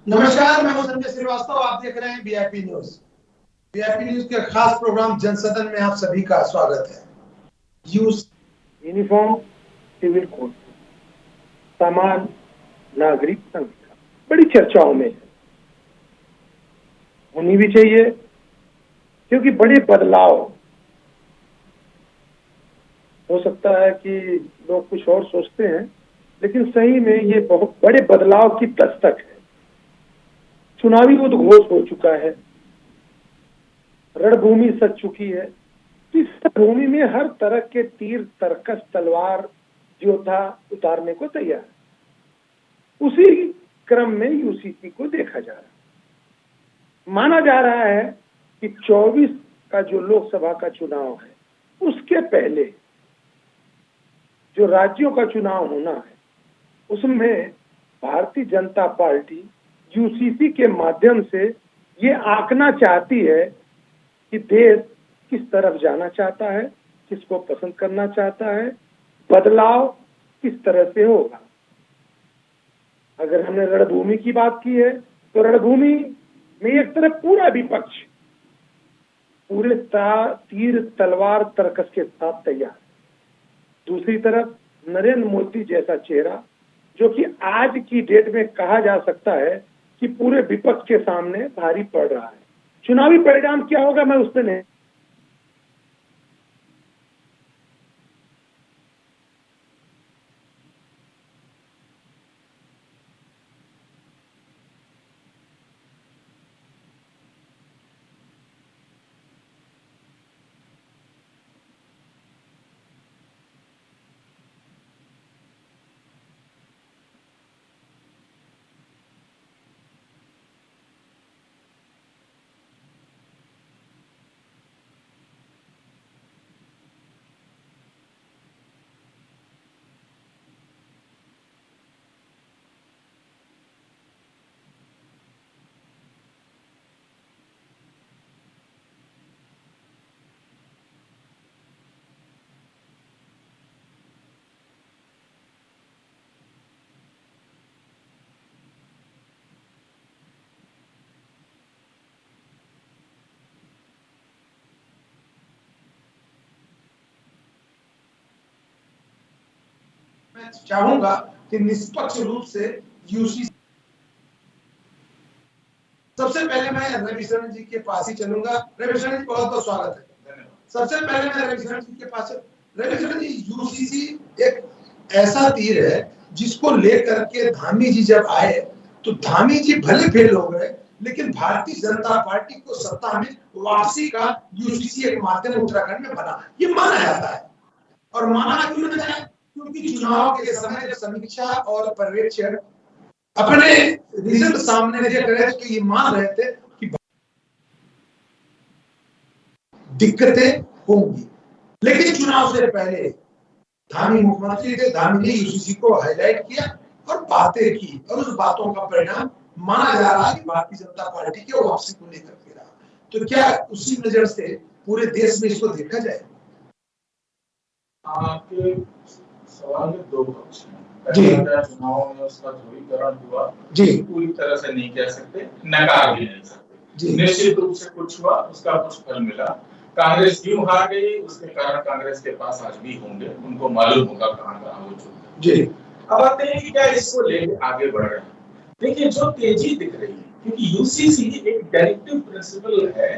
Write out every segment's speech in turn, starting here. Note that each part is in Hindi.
नमस्कार, मैं हूं संजय श्रीवास्तव। आप देख रहे हैं वीआईपी न्यूज। वीआईपी न्यूज के खास प्रोग्राम जनसदन में आप सभी का स्वागत है। यूनिफॉर्म सिविल कोड, समान नागरिक संहिता बड़ी चर्चाओं में है, होनी भी चाहिए, क्योंकि बड़े बदलाव हो सकता है कि लोग कुछ और सोचते हैं, लेकिन सही में ये बहुत बड़े बदलाव की दस्तक है। चुनावी उद्घोष हो चुका है, रणभूमि सज चुकी है। इस भूमि में हर तरह के तीर, तरकस, तलवार, योद्धा उतारने को तैयार है। उसी क्रम में यूसीसी को देखा जा रहा है। माना जा रहा है कि 24 का जो लोकसभा का चुनाव है, उसके पहले जो राज्यों का चुनाव होना है, उसमें भारतीय जनता पार्टी यूसीसी के माध्यम से ये आंकना चाहती है कि देश किस तरफ जाना चाहता है, किसको पसंद करना चाहता है, बदलाव किस तरह से होगा। अगर हमने रणभूमि की बात की है, तो रणभूमि में एक तरफ पूरा विपक्ष पूरे तीर, तलवार, तर्कस के साथ तैयार, दूसरी तरफ नरेंद्र मोदी जैसा चेहरा, जो कि आज की डेट में कहा जा सकता है कि पूरे विपक्ष के सामने भारी पड़ रहा है। चुनावी परिणाम क्या होगा, मैं उस पर नहीं। मैं चाहूंगा कि निष्पक्ष रूप से यूसीसी। सबसे पहले मैं रविशरण जी के पास ही चलूंगा। रविशरण जी, बहुत बहुत स्वागत है। सबसे पहले मैं रविशरण जी के पास। रविशरण जी, यूसीसी एक ऐसा तीर है जिसको लेकर के धामी जी जब आए तो धामी जी भले फेल हो गए, लेकिन भारतीय जनता पार्टी को सत्ता में वापसी का यूसीसी एक माध्यम उत्तराखंड में बना, ये माना जाता है। और माना क्यों ना जाए, क्योंकि चुनाव के समय जब समीक्षा और पर्यवेक्षण अपने रिजल्ट सामने देख रहे थे, तो ये मान रहे थे कि दिक्कतें होंगी। लेकिन चुनाव से पहले धामी मुख्यमंत्री थे, धामी ने यूसीसी को हाईलाइट किया और बातें की, और उस बातों का परिणाम माना जा रहा है कि भारतीय जनता पार्टी की वापसी को लेकर के रहा। तो क्या उसी नजर से पूरे देश में इसको देखा जाए? आपके सवाल में दो पक्ष हैं। जी, चुनाव में उसका ध्रुवीकरण हुआ जी, पूरी तरह से नहीं कह सकते, नकार भी नहीं सकते। निश्चित रूप से कुछ हुआ, उसका कुछ फल मिला। कांग्रेस क्यों हार गई, उसके कारण कांग्रेस के पास आज भी होंगे, उनको मालूम होगा कहां हो चुका जी। अब आते हैं कि क्या इसको लेकर आगे बढ़ रहे हैं। देखिए, जो तेजी दिख रही है, क्योंकि यूसीसी एक डायरेक्टिव प्रिंसिपल है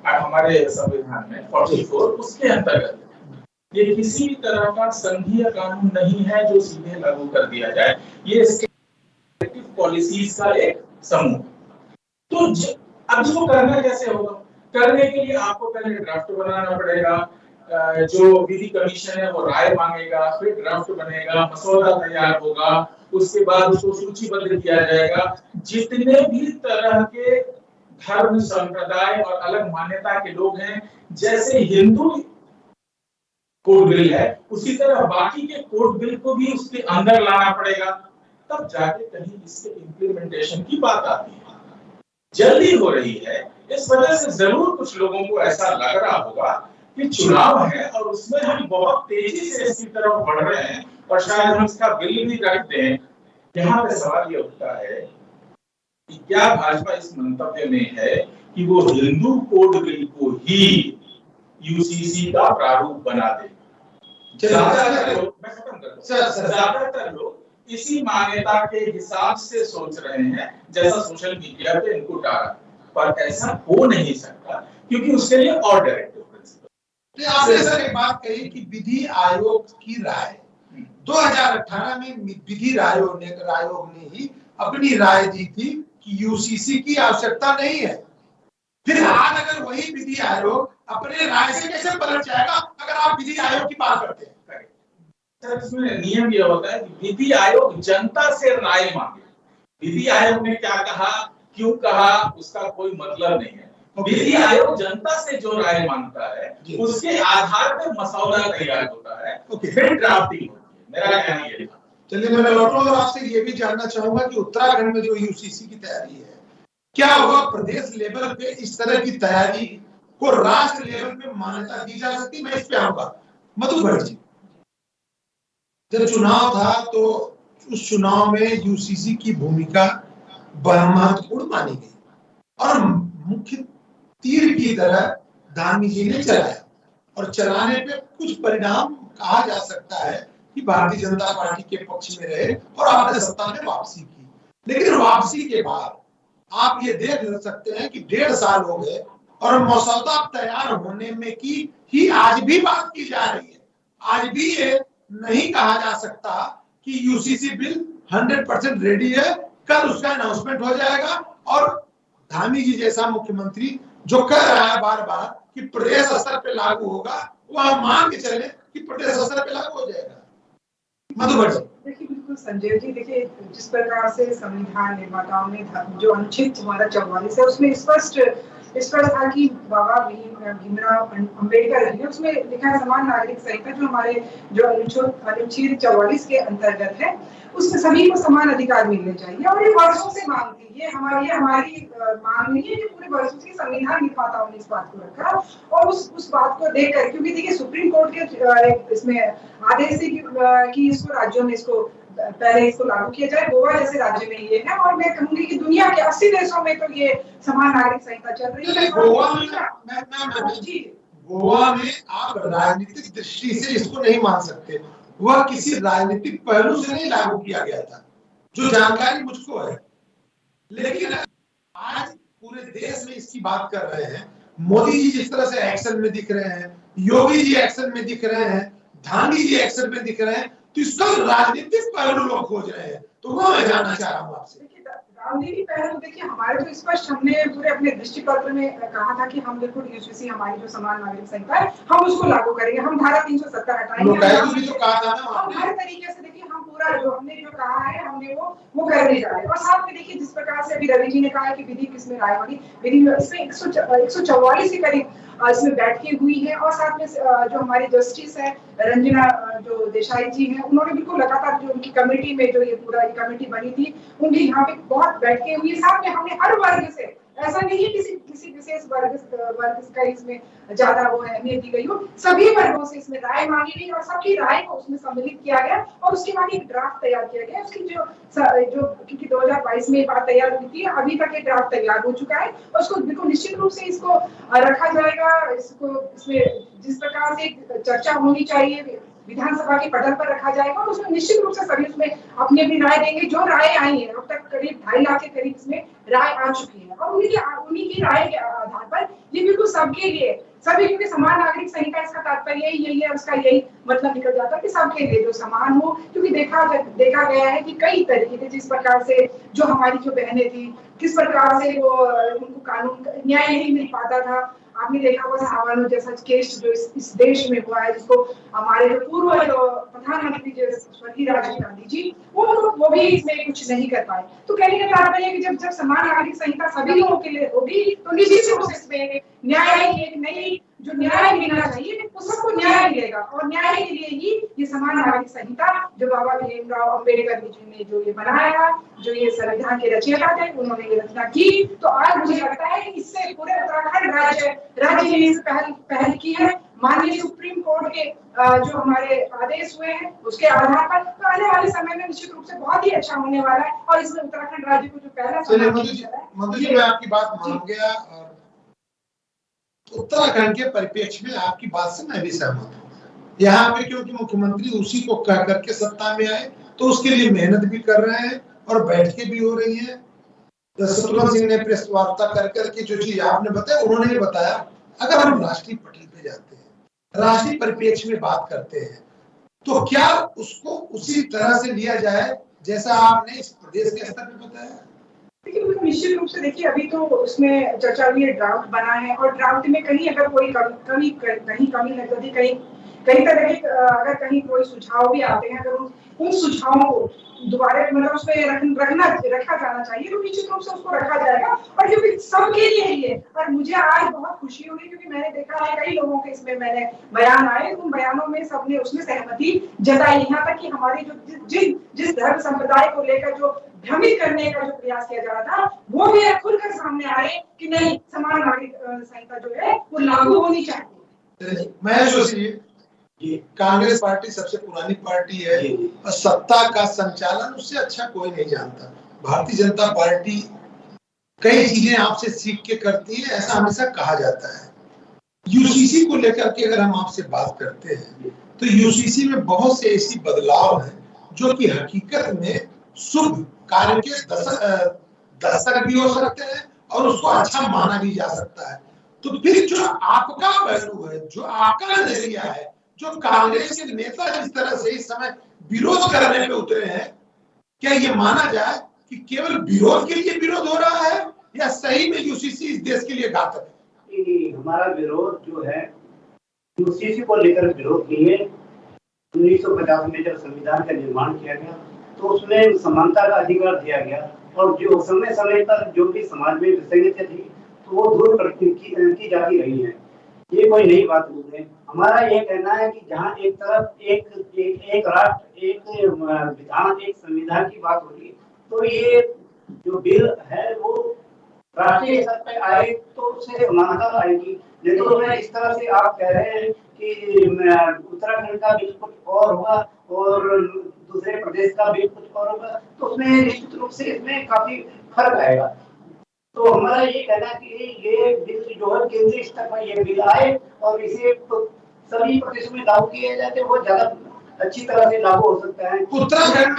हमारे संविधान में 44, उसके अंतर्गत ये किसी भी तरह का संघीय कानून नहीं है जो सीधे लागू कर दिया जाए। ये स्टेटिव पॉलिसीज का एक समूह। तो अब इसको करना कैसे होगा? करने के लिए आपको पहले ड्राफ्ट बनाना पड़ेगा, जो विधि कमीशन है वो राय मांगेगा, फिर ड्राफ्ट बनेगा, मसौदा तैयार होगा, उसके बाद उसको सूचीबद्ध किया जाएगा। जितने भी तरह के धर्म, संप्रदाय और अलग मान्यता के लोग हैं, जैसे हिंदू कोड बिल है, उसी तरह बाकी के कोड बिल को भी उसके अंदर लाना पड़ेगा, तब जाके कहीं इसके इम्प्लीमेंटेशन की बात आती है। जल्दी हो रही है, इस वजह से जरूर कुछ लोगों को ऐसा लग रहा होगा कि चुनाव है और उसमें हम बहुत तेजी से इसकी तरफ बढ़ रहे हैं और शायद हम इसका बिल भी रख दें। यहाँ पे सवाल ये उठता है, कि क्या भाजपा इस मंतव्य में है कि वो हिंदू कोड बिल को ही यूसीसी का प्रारूप बना दे। ज्यादातर लोग इसी मान्यता के हिसाब से सोच रहे हैं, जैसा सोशल मीडिया पे इनको डाला, पर ऐसा हो नहीं सकता क्योंकि उसके लिए और डायरेक्टिव प्रिंसिपल। आपने सर एक बात कही कि विधि आयोग की राय 2018 में विधि आयोग ने ही अपनी राय दी थी कि यूसीसी की आवश्यकता नहीं है। फिर आज अगर वही विधि आयोग अपने राय से कैसे पलट जाएगा अगर आप विधि आयोग की बात करते हैं? सर इसमें नियम यह होता है कि विधि आयोग जनता से राय मांगे। विधि आयोग ने क्या कहा, क्यों कहा, उसका कोई मतलब नहीं है। विधि आयोग जनता से जो राय मांगता है उसके आधार पर मसौदा तैयार होता है, फिर ड्राफ्टिंग होती है। मेरा कहना ये था। चलिए मैं लौटूं और आपसे ये भी जानना चाहूंगा कि उत्तराखंड में जो यूसीसी की तैयारी है, क्या वह प्रदेश लेवल पे इस तरह की तैयारी को राष्ट्र लेवल पे मान्यता दी जा सकती? मैं इस पे आऊंगा। मधुकर जी, जब चुनाव था तो उस चुनाव में यूसीसी की भूमिका महत्वपूर्ण मानी गई और मुख्य तीर की तरह धामी जी ने चलाया और चलाने पे कुछ परिणाम कहा जा सकता है कि भारतीय जनता पार्टी के पक्ष में रहे और आपने सत्ता में वापसी की। लेकिन वापसी के बाद आप ये देख सकते हैं कि 1.5 साल हो गए और मसौदा तैयार होने में की ही आज भी बात की जा रही है। आज भी ये नहीं कहा जा सकता कि यूसीसी बिल 100% रेडी है, कल उसका अनाउंसमेंट हो जाएगा। और धामी जी जैसा मुख्यमंत्री जो कह रहा है बार बार कि प्रदेश स्तर पे लागू होगा, वह मान के चले कि प्रदेश स्तर पे लागू हो जाएगा। मधुकर जी, देखिए बिल्कुल संजय जी, देखिए जिस प्रकार से संविधान निर्माताओं ने जो अनुच्छेद हमारा 44 है उसमें स्पष्ट था कि बाबा भीमराव अम्बेडकर जी, उसमें लिखा है समान नागरिक संहिता जो हमारे जो अनुच्छेद 44 के अंतर्गत है, उसमें सभी को समान अधिकार मिलने चाहिए। और ये वर्षों से मांग थी, ये हमारी मांग नहीं है, ये पूरे वर्षों से संविधान निर्माताओं ने इस बात को रखा। और उस बात को देखकर, क्योंकि देखिए सुप्रीम कोर्ट के इसमें आदेश है कि इसको राज्यों में इसको पहले इसको लागू किया जाए। गोवा जैसे राज्य में ये है और मैं कहूंगी कि दुनिया के 80 देशों में तो ये समान नागरिक संहिता चल रही है। गोवा में आप राजनीतिक दृष्टि से इसको नहीं मान सकते, वह किसी राजनीतिक पहलू से नहीं लागू किया गया था, जो जानकारी मुझको है। लेकिन आज पूरे देश में इसकी बात कर रहे हैं। मोदी जी जिस तरह से एक्शन में दिख रहे हैं, योगी जी एक्शन में दिख रहे हैं, धामी जी एक्शन में दिख रहे हैं, तो इसका राजनीतिक पहलू लोग खोज रहे हैं। तो वो मैं जानना चाह रहा हूँ आपसे। राजनीतिक पहलू देखिए, हमारे तो स्पष्ट हमने पूरे अपने दृष्टि पत्र में कहा था कि हम बिल्कुल यूसीसी हमारी जो समान नागरिक संहिता है हम उसको लागू करेंगे, हम धारा 370 हटाएंगे। हम हर तरीके से देखिए हम पूरा जो हमने जो कहा है हमने वो करने जा रहे हैं। और साथ में देखिए जिस प्रकार से अभी रवि जी ने कहा कि विधि किसमें राय होगी, विधि इसमें 144 के करीब इसमें बैठकें हुई है। और साथ में जो हमारी जस्टिस है रंजना जो देसाई जी हैं, उन्होंने बिल्कुल लगातार जो उनकी कमेटी में जो ये पूरा कमेटी बनी थी उनकी यहाँ पे बहुत बैठकें हुई। साथ में हमने हर वर्ग से, ऐसा नहीं है किसी विशेष वर्ग का इसमें ज्यादा वो अहमियत दी गई हो, सभी वर्गों से इसमें राय मांगी गई और सबकी राय को उसमें सम्मिलित किया गया और उसके बाद एक ड्राफ्ट तैयार किया गया। उसकी जो क्योंकि 2022 में ये बात तैयार हुई थी, अभी तक ये ड्राफ्ट तैयार हो चुका है और उसको बिल्कुल निश्चित रूप से इसको रखा जाएगा। इसमें जिस प्रकार से चर्चा होनी चाहिए विधानसभा के पटल पर रखा जाएगा और उसमें निश्चित रूप से सभी उसमें अपनी अपनी राय देंगे। जो राय आई है अब तक करीब 2.5 लाख के करीब इसमें राय आ चुकी है और उन्हीं की राय के आधार पर ये बिल्कुल सबके लिए सभी, क्योंकि समान नागरिक संहिता इसका तात्पर्य यही है, उसका यही मतलब निकल जाता है कि सबके लिए जो समान हो। क्योंकि देखा गया है कि कई तरीके के जिस प्रकार से जो हमारी जो बहनें थी किस प्रकार से वो उनको कानून न्याय नहीं मिल पाता था। आपने देखा होगा हवालो जैसा केस जो इस देश में हुआ है, जिसको हमारे जो पूर्व प्रधानमंत्री स्वर्गीय राजीव गांधी जी वो भी इसमें कुछ नहीं कर पाए। तो कहने का तात्पर्य है कि जब समान नागरिक संहिता सभी लोगों के लिए होगी तो निश्चित रूप से इसमें न्याय की नई जो न्याय मिलना चाहिए वो सबको न्याय मिलेगा। और न्याय के लिए ही ये समान नागरिक संहिता जो बाबा भीमराव अम्बेडकर जी ने जो ये बनाया, जो ये संविधान के रचयिता थे उन्होंने ये रचना की। तो आज मुझे लगता है कि इससे पूरे उत्तराखंड राज्य ने इस पहल की है। माननीय सुप्रीम कोर्ट के जो हमारे आदेश हुए हैं उसके आधार पर तो आने वाले समय में निश्चित रूप से बहुत ही अच्छा होने वाला है और इसमें उत्तराखंड राज्य को जो पहला मधु जी, मैं आपकी बात मान गया और उत्तराखंड के परिप्रेक्ष्य में आपकी बात से मैं भी सहमत हूँ। यहाँ पे क्योंकि मुख्यमंत्री उसी को कह करके सत्ता में आए तो उसके लिए मेहनत भी कर रहे हैं और बैठकें भी हो रही हैं। शत्रुघ्न सिंह ने प्रेस वार्ता कर करके जो चीज आपने बताया उन्होंने बताया, अगर हम राष्ट्रीय पटल पे जाते हैं, राष्ट्रीय परिप्रेक्ष्य में बात करते हैं, तो क्या उसको उसी तरह से लिया जाए जैसा आपने इस प्रदेश के स्तर पे बताया? देखिए निश्चित रूप से देखिए अभी तो उसमें चर्चा हुई है, ड्राफ्ट बना है और ड्राफ्ट में कहीं अगर कोई कमी नजर कहीं तरह के अगर कहीं कोई सुझाव भी आते हैं, अगर उन सुझावों को दोबारा मतलब उसमें रखा जाना चाहिए तो निश्चित रूप से उसको रखा जाएगा। और क्योंकि सबके लिए ही है और मुझे आज बहुत खुशी हुई क्योंकि मैंने देखा है कई लोगों के इसमें मैंने बयान आए, उन बयानों में सबने उसमें सहमति जताई। यहाँ तक कि हमारी जो जिस धर्म संप्रदाय को लेकर जो भ्रमित करने का जो प्रयास किया जा रहा था वो भी खुलकर सामने आए कि नहीं, समान नागरिक संहिता जो है वो लागू होनी चाहिए। मैं सोचिए कांग्रेस पार्टी सबसे पुरानी पार्टी है और सत्ता का संचालन उससे अच्छा कोई नहीं जानता। भारतीय जनता पार्टी कई चीजें आपसे सीख के करती है, ऐसा हमेशा कहा जाता है। यूसीसी को लेकर के अगर हम आपसे बात करते हैं तो यूसीसी में बहुत से ऐसी बदलाव हैं जो कि हकीकत में शुभ कार्य के दर्शक भी हो सकते हैं और उसको अच्छा माना भी जा सकता है। तो फिर जो आपका पहलू है, जो आपका नजरिया है, जो कांग्रेस के नेता जिस तरह से इस समय विरोध करने पे उतरे हैं, क्या ये माना जाए कि केवल विरोध के लिए विरोध हो रहा है या सही में यूसीसी इस देश के लिए घातक है? हमारा विरोध जो है यूसीसी को लेकर विरोध नहीं है। 1950 में जब संविधान का निर्माण किया गया तो उसमें समानता का अधिकार दिया गया और जो समय समय पर जो भी समाज में विसंगतियां थी तो वो दूर की जाती रही है। ये कोई नई बात नहीं है। हमारा ये कहना है कि जहाँ एक तरफ एक राष्ट्र एक विधान एक संविधान की बात होगी तो ये जो बिल है वो राष्ट्रीय स्तर पर आए तो उससे समानता आएगी। नहीं तो इस तरह से आप कह रहे हैं कि उत्तराखंड का बिल कुछ और होगा और दूसरे प्रदेश का बिल कुछ और होगा तो उसमें निश्चित रूप से इसमें काफी फर्क आएगा। तो हमारा ये कहना है कि ये बिल जो है केंद्रीय स्तर पर ये बिल आए और इसे तो सभी प्रदेशों में लागू किया जाए तो वो ज्यादा अच्छी तरह से लागू हो सकता है। उत्तराखंड में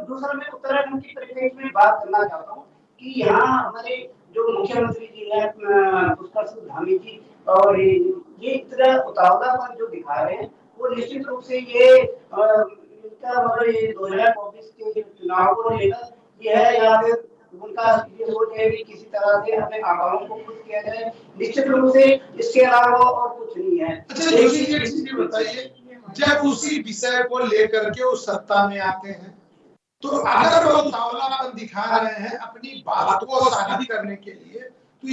दूसरा मैं उत्तराखंड की परिप्रेक्ष्य में बात करना चाहता हूँ कि यहाँ हमारे जो मुख्यमंत्री जी है पुष्कर सिंह धामी जी और ये इतना उतावलापन जो दिखा रहे हैं वो निश्चित रूप से ये इनका मतलब ये 2024 के चुनाव को लेकर ये है या फिर उनका ये सोच है कि किसी तरह से अपने आंकड़ों को खुश किया जाए। निश्चित रूप से इसके अलावा और कुछ नहीं है। अच्छा एक चीज बताइए, जब उसी विषय को लेकर के वो सत्ता में आते हैं तो अगर वो उतावलापन दिखा रहे हैं अपनी बात को साबित करने के लिए तो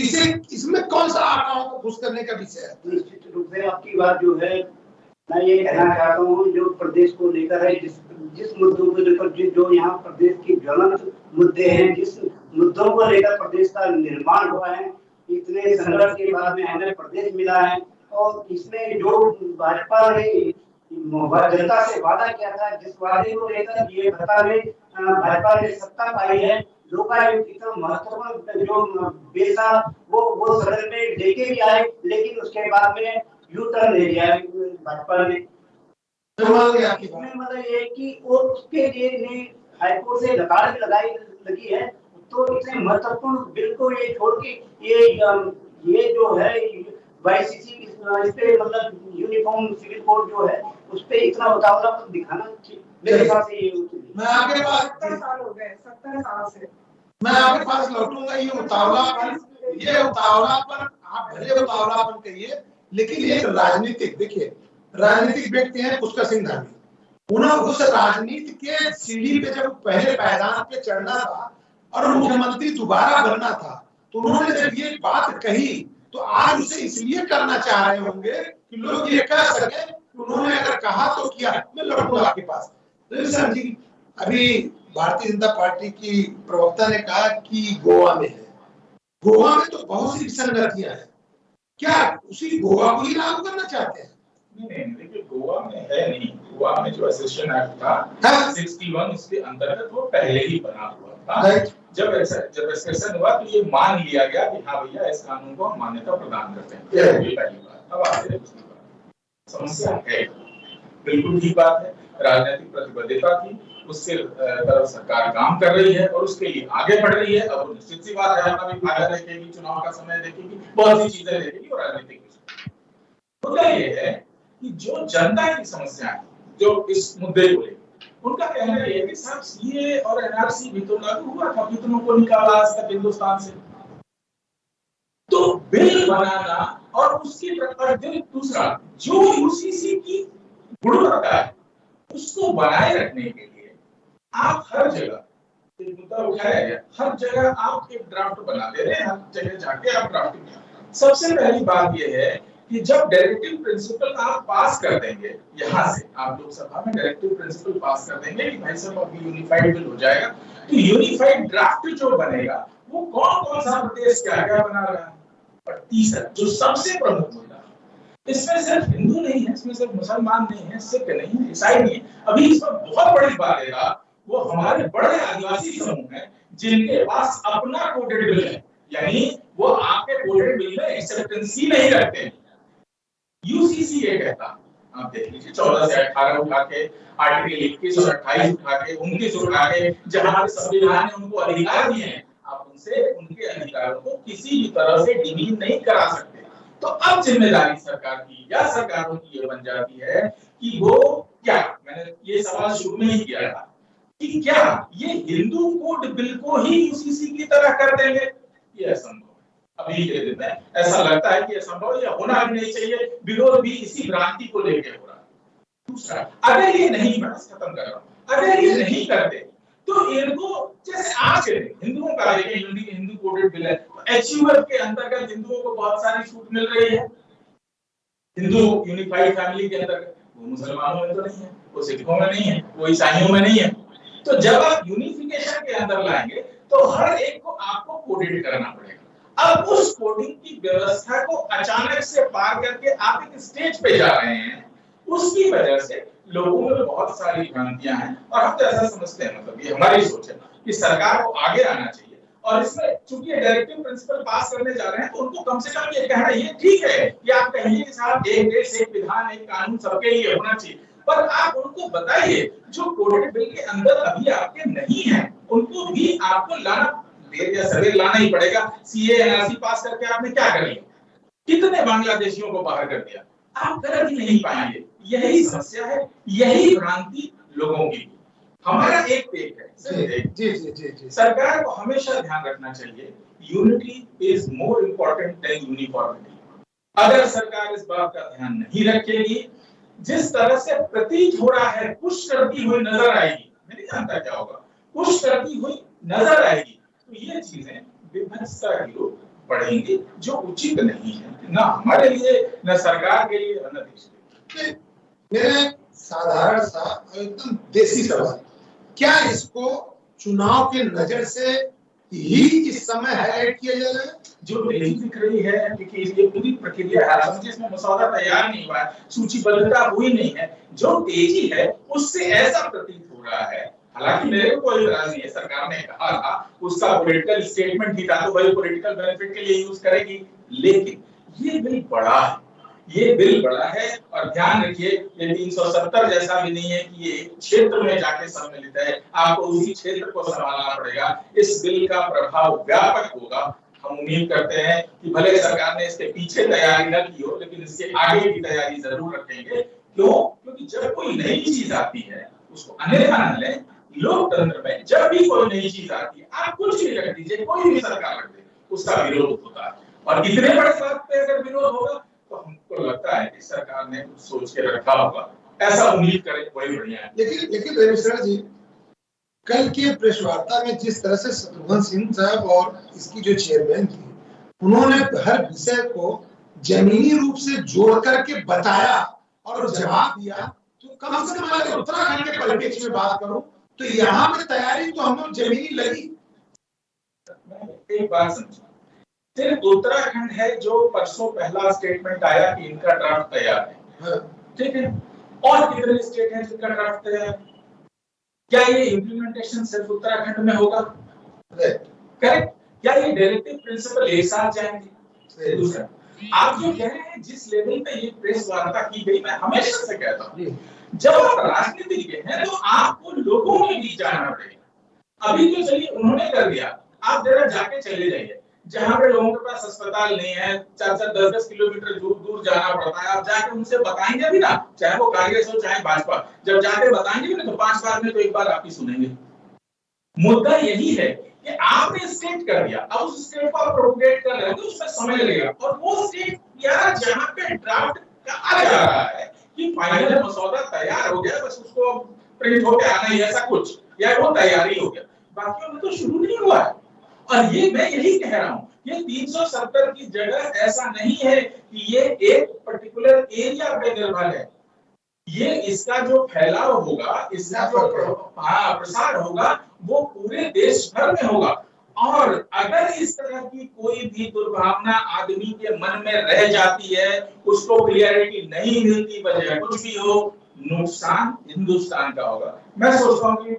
इसमें कौन सा आंकड़ों को खुश करने का विषय है? निश्चित रूप से आपकी बात जो है मैं ये कहना चाहता हूँ जो प्रदेश को लेकर है जिस मुद्दों को लेकर जो यहाँ प्रदेश की ज्वलंत मुद्दे हैं, जिस मुद्दों को लेकर प्रदेश का निर्माण हुआ है, इतने संघर्ष के बाद में हमें प्रदेश मिला है और इसमें जो भाजपा ने जनता से वादा किया था, जिस वादे को लेकर ये सत्ता में भाजपा ने सत्ता पाई है, लोकायुक्त इतना महत्वपूर्ण जो बिल था वो सदन में लेके भी आए लेकिन उसके बाद में यू टर्न ले लिया भाजपा ने। इसमें मतलब ये कि वो उसके लिए हाईकोर्ट से लकार भी लगी है तो इतने महत्वपूर्ण बिल को ये छोड़ के ये जो है वाईसीसी इस पे मतलब यूनिफॉर्म सिविल कोड जो है उस पे इतना उतावलापन दिखाना मेरे हिसाब से ये मैं आपके पास 70 साल हो गए, 70 साल से मैं आपके पास लौटूंगा। ये उतावलापन आप भले उतावलापन कहिए लेकिन ये राजनीतिक, देखिए राजनीतिक व्यक्ति हैं पुष्कर सिंह धामी, उन्होंने उस राजनीति के सीढ़ी पे जब पहले पायदान पे चढ़ना था और मुख्यमंत्री दोबारा बनना था तो उन्होंने जब ये बात कही तो आज उसे इसलिए करना चाह रहे होंगे कि लोग ये कह सके कि उन्होंने अगर कहा तो किया। मैं लौटूंगा आपके पास। सर जी, अभी भारतीय जनता पार्टी की प्रवक्ता ने कहा कि गोवा में तो बहुत सी विसंगतियां हैं, क्या उसी गोवा को ही लागू करना चाहते हैं? नहीं, देखिए गोवा में है नहीं, गोवा में जो एसेशन एक्ट था 61 उसके अंतर्गत वो पहले ही बना हुआ था। जब एसेशन हुआ तो ये मान लिया गया कि हाँ भैया इस कानून को हम मान्यता प्रदान करते हैं, ये पहली बात। अब आगे दूसरी बात, समस्या है बिल्कुल ठीक बात है, राजनीतिक प्रतिबद्धता थी, उसके तरफ सरकार काम कर रही है और उसके लिए आगे बढ़ रही है। अब निश्चित सी बात है, अपना भी फायदा देखेगी, चुनाव का समय देखेगी, बहुत सी चीजें देखेगी और राजनीतिक मुद्दा ये है कि जो जनता की समस्या है, जो इस मुद्दे को लेकर उनका कहना ये है कि साहब सीए और एनआरसी भी तो लागू हुआ था, कितनों को निकाला आज तक हिंदुस्तान से। तो बिल बनाना और उसकी दूसरा जो यूसीसी की गुणवत्ता है उसको बनाए रखने के लिए आप हर जगह मुद्दा उठाया गया, हर जगह आप एक ड्राफ्ट बना दे रहे हैं, हर जगह जाके आप ड्राफ्टिंग। सबसे पहली बात यह है कि जब डायरेक्टिव प्रिंसिपल आप पास कर देंगे, यहाँ से आप लोकसभा में डायरेक्टिव प्रिंसिपल पास कर देंगे कि भाई साहब अभी यूनिफाइड बिल हो जाएगा, तो यूनिफाइड ड्राफ्ट जो बनेगा वो कौन कौन सा प्रदेश क्या क्या बना रहा है। और तीसरा जो सबसे प्रमुख मुद्दा, इसमें सिर्फ हिंदू नहीं है, इसमें सिर्फ मुसलमान नहीं है, सिख नहीं है, ईसाई नहीं है, अभी इसमें बहुत बड़ी बात है वो हमारे बड़े आदिवासी समूह हैं जिनके पास अपना कोडेड बिल है, यानी वो आपके कोडेड बिल में एक्सेप्टेंसी नहीं रखते हैं। यूसीसी ये कहता, आप देख लीजिए 14 से 18 उठा के, आर्टिकल 21 और 28 उठा के, 29 उठा के, जहां संविधान ने उनको अधिकार दिए हैं, आप उनसे उनके अधिकारों को किसी भी तरह से डिमीन नहीं करा सकते। तो अब जिम्मेदारी सरकार की या सरकारों की ये बन जाती है कि वो क्या, मैंने ये सवाल शुरू में ही किया था कि क्या ये हिंदू कोड बिल को ही यूसीसी की तरह कर देंगे? ये असंभव है। अभी के दिन में ऐसा लगता है कि असंभव, ये होना भी नहीं चाहिए, विरोध भी इसी भ्रांति को लेकर हो रहा है। दूसरा, अगर ये नहीं, मैं खत्म कर रहा हूं, अगर ये नहीं करते तो इनको जैसे आज के हिंदुओं का हिंदू कोडेड बिल है, तो एचयूएफ के अंतर्गत हिंदुओं को बहुत सारी छूट मिल रही है, हिंदू यूनिफाइड फैमिली के अंतर्गत। वो मुसलमानों में तो नहीं है, वो सिखों में नहीं है, वो ईसाइयों में नहीं है। तो जब आप यूनिफिकेशन के अंदर लाएंगे तो हर एक को आपको कोडेड करना पड़ेगा। अब उस कोडिंग की व्यवस्था को अचानक से पार करके आप एक स्टेज पे जा रहे हैं, उसकी वजह से लोगों में बहुत सारी भ्रांतियां हैं और हम तो ऐसा समझते हैं, मतलब ये हमारी सोच है कि सरकार को आगे आना चाहिए और इसमें चूंकि डायरेक्टिव प्रिंसिपल पास करने जा रहे हैं तो उनको कम से कम ये कहना ये ठीक है कि आप कहिए कि साहब एक देश एक विधान एक कानून सबके लिए होना चाहिए, पर आप उनको बताइए जो कोडेड बिल के अंदर अभी आपके नहीं है उनको भी आपको लाना, देर या सवेर लाना ही पड़ेगा। सीए एनआरसी पास करके आपने क्या कर लिया, कितने बांग्लादेशियों को बाहर कर दिया, आप कर ही नहीं पाएंगे। यही समस्या है, यही भ्रांति लोगों की। हमारा एक टेक है, जी, सरकार को हमेशा ध्यान रखना चाहिए, unity is more important than uniformity. अगर सरकार इस बात का ध्यान नहीं रखेगी, जिस तरह से प्रतीत हो रहा है पुश करती हुई नजर आएगी, मैं नहीं जानता क्या होगा, पुश करती हुई नजर आएगी, तो ये चीजें विभत्सता की ओर बढ़ेंगी जो उचित नहीं है, ना हमारे लिए, न सरकार के लिए, न देश के लिए। मेरा साधारण सा एकदम देसी सवाल, क्या इसको चुनाव के नजर से ही इस समय हाईलाइट किया जा रहा है? जो तेजी दिख रही है क्योंकि ये पूरी प्रक्रिया है, समझिए इसमें मसौदा तैयार नहीं हुआ है, सूचीबद्धता हुई नहीं है, जो तेजी है उससे ऐसा प्रतीत हो रहा है। हालांकि मेरे को कोई इतराज नहीं है, सरकार ने कहा था उसका पॉलिटिकल स्टेटमेंट ही था तो भाई पॉलिटिकल बेनिफिट के लिए यूज करेगी, लेकिन ये बिल बड़ा है, ये बिल बड़ा है और ध्यान रखिए ये 370 जैसा भी नहीं है कि ये क्षेत्र में जाके सम्मिलित है, आपको उसी क्षेत्र को संभालना पड़ेगा। इस बिल का प्रभाव व्यापक होगा। हम उम्मीद करते हैं कि भले सरकार ने इसके पीछे तैयारी न की हो, लेकिन इसके आगे की तैयारी जरूर रखेंगे। क्यों? क्योंकि जब कोई नई चीज आती है उसको अन्यथा न लें। लोकतंत्र में जब भी कोई नई चीज आती है, आप कुछ भी रख दीजिए, कोई भी सरकार रख दे, उसका विरोध होता है और इतने बड़े बात पे अगर विरोध होगा तो हमको लगता है कि सरकार ने कुछ सोच के रखा होगा, ऐसा उम्मीद करें, वही बढ़िया है। लेकिन रविशरण जी, कल के प्रेस वार्ता में जिस तरह से शत्रुघ्न सिंह साहब और इसकी जो चेयरमैन थी, उन्होंने हर विषय को जमीनी रूप से जोड़ करके बताया और जवाब दिया, तो कम से कम अगर उत्तराखंड के परिप्रेक्ष्य में बात करूं तो यहाँ पे तैयारी तो हम लोग जमीनी लगी। एक बात समझो, सिर्फ उत्तराखंड है जो परसों पहला स्टेटमेंट आया कि इनका ड्राफ्ट तैयार है। ठीक है, और कितने स्टेट हैं जिनका ड्राफ्ट तैयार है? क्या ये इम्प्लीमेंटेशन सिर्फ उत्तराखंड में होगा? करेक्ट? क्या ये डायरेक्टिव प्रिंसिपल एक साथ जाएंगे? दूसरा, आप जो कह रहे हैं जिस लेवल पे ये प्रेस वार्ता की गई, मैं हमेशा से कहता हूँ जब आप राजनीतिज्ञ हैं तो आपको लोगों के बीच जाना पड़ेगा। अभी तो चलिए उन्होंने कर दिया, आप जरा जाके चले जाइए जहां पे लोगों के पास अस्पताल नहीं है, 4-4 10-10 किलोमीटर दूर जाना पड़ता है, आप जाके उनसे बताएंगे भी ना, चाहे वो कांग्रेस हो चाहे भाजपा, जब जाके बताएंगे भी ना तो 5 बार में तो एक बार आप ही सुनेंगे। मुद्दा यही है कि आपने स्टेट कर दिया, अब उस स्टेट को आप प्रोपोगेट कर रहे हो तो उसमें समय लगेगा, और वो स्टेट यार जहां पे ड्राफ्ट कहा जा रहा है कि फाइनल मसौदा तैयार हो गया, बस उसको प्रिंट होके आना ही ऐसा कुछ, या वो तैयारी हो गया, बाकियों में तो शुरू नहीं हुआ है। और ये मैं यही कह रहा हूं, ये 370 की जगह ऐसा नहीं है कि ये एक पर्टिकुलर एरिया पे निर्भर है, ये इसका जो फैलाव होगा, इसका जो प्रसार होगा वो पूरे देश भर में होगा। और अगर इस तरह की कोई भी दुर्भावना आदमी के मन में रह जाती है, उसको क्लियरिटी नहीं मिलती, वजह कुछ भी हो, नुकसान हिंदुस्तान का होगा। मैं सोचता हूँ कि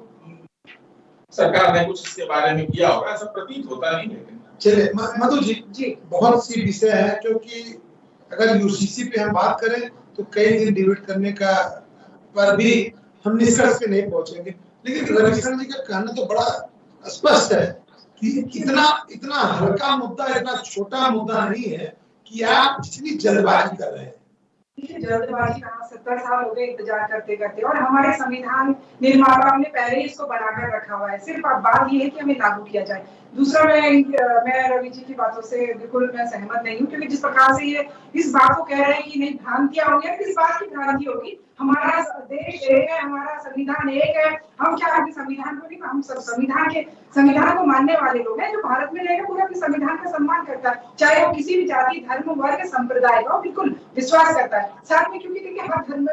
सरकार ने कुछ इसके बारे में किया होगा, ऐसा प्रतीत होता नहीं। लेकिन चलिए मधु जी, बहुत सी विषय है, क्योंकि अगर यूसीसी पे हम बात करें तो कई दिन डिबेट करने का पर भी हम निष्कर्ष पे नहीं पहुंचेंगे। लेकिन रविशंकर जी का कहना तो बड़ा स्पष्ट है कि इतना हल्का मुद्दा, इतना छोटा मुद्दा नहीं है कि आप जितनी जल्दबाजी कर रहे हैं। जल्दबाजी कहाँ, 70 साल हो गए इंतजार करते करते, और हमारे संविधान निर्माताओं ने पहले ही इसको बनाकर रखा हुआ है, सिर्फ अब बात ये है कि हमें लागू किया जाए। दूसरा, मैं रवि जी की बातों से बिल्कुल मैं सहमत नहीं हूँ, क्योंकि जिस प्रकार से ये इस बात को कह रहे हैं कि नहीं भ्रांतियां होंगी, किस बात की भ्रांति होगी? हमारा देश एक है, हमारा संविधान एक है, हम क्या अपने संविधान को नहीं, हम सब संविधान को मानने वाले लोग हैं, जो भारत में रहेगा पूरा अपने संविधान का सम्मान करता है, चाहे वो किसी भी जाति धर्म वर्ग संप्रदाय का बिल्कुल विश्वास करता है साथ में। क्योंकि देखिए हर धर्म,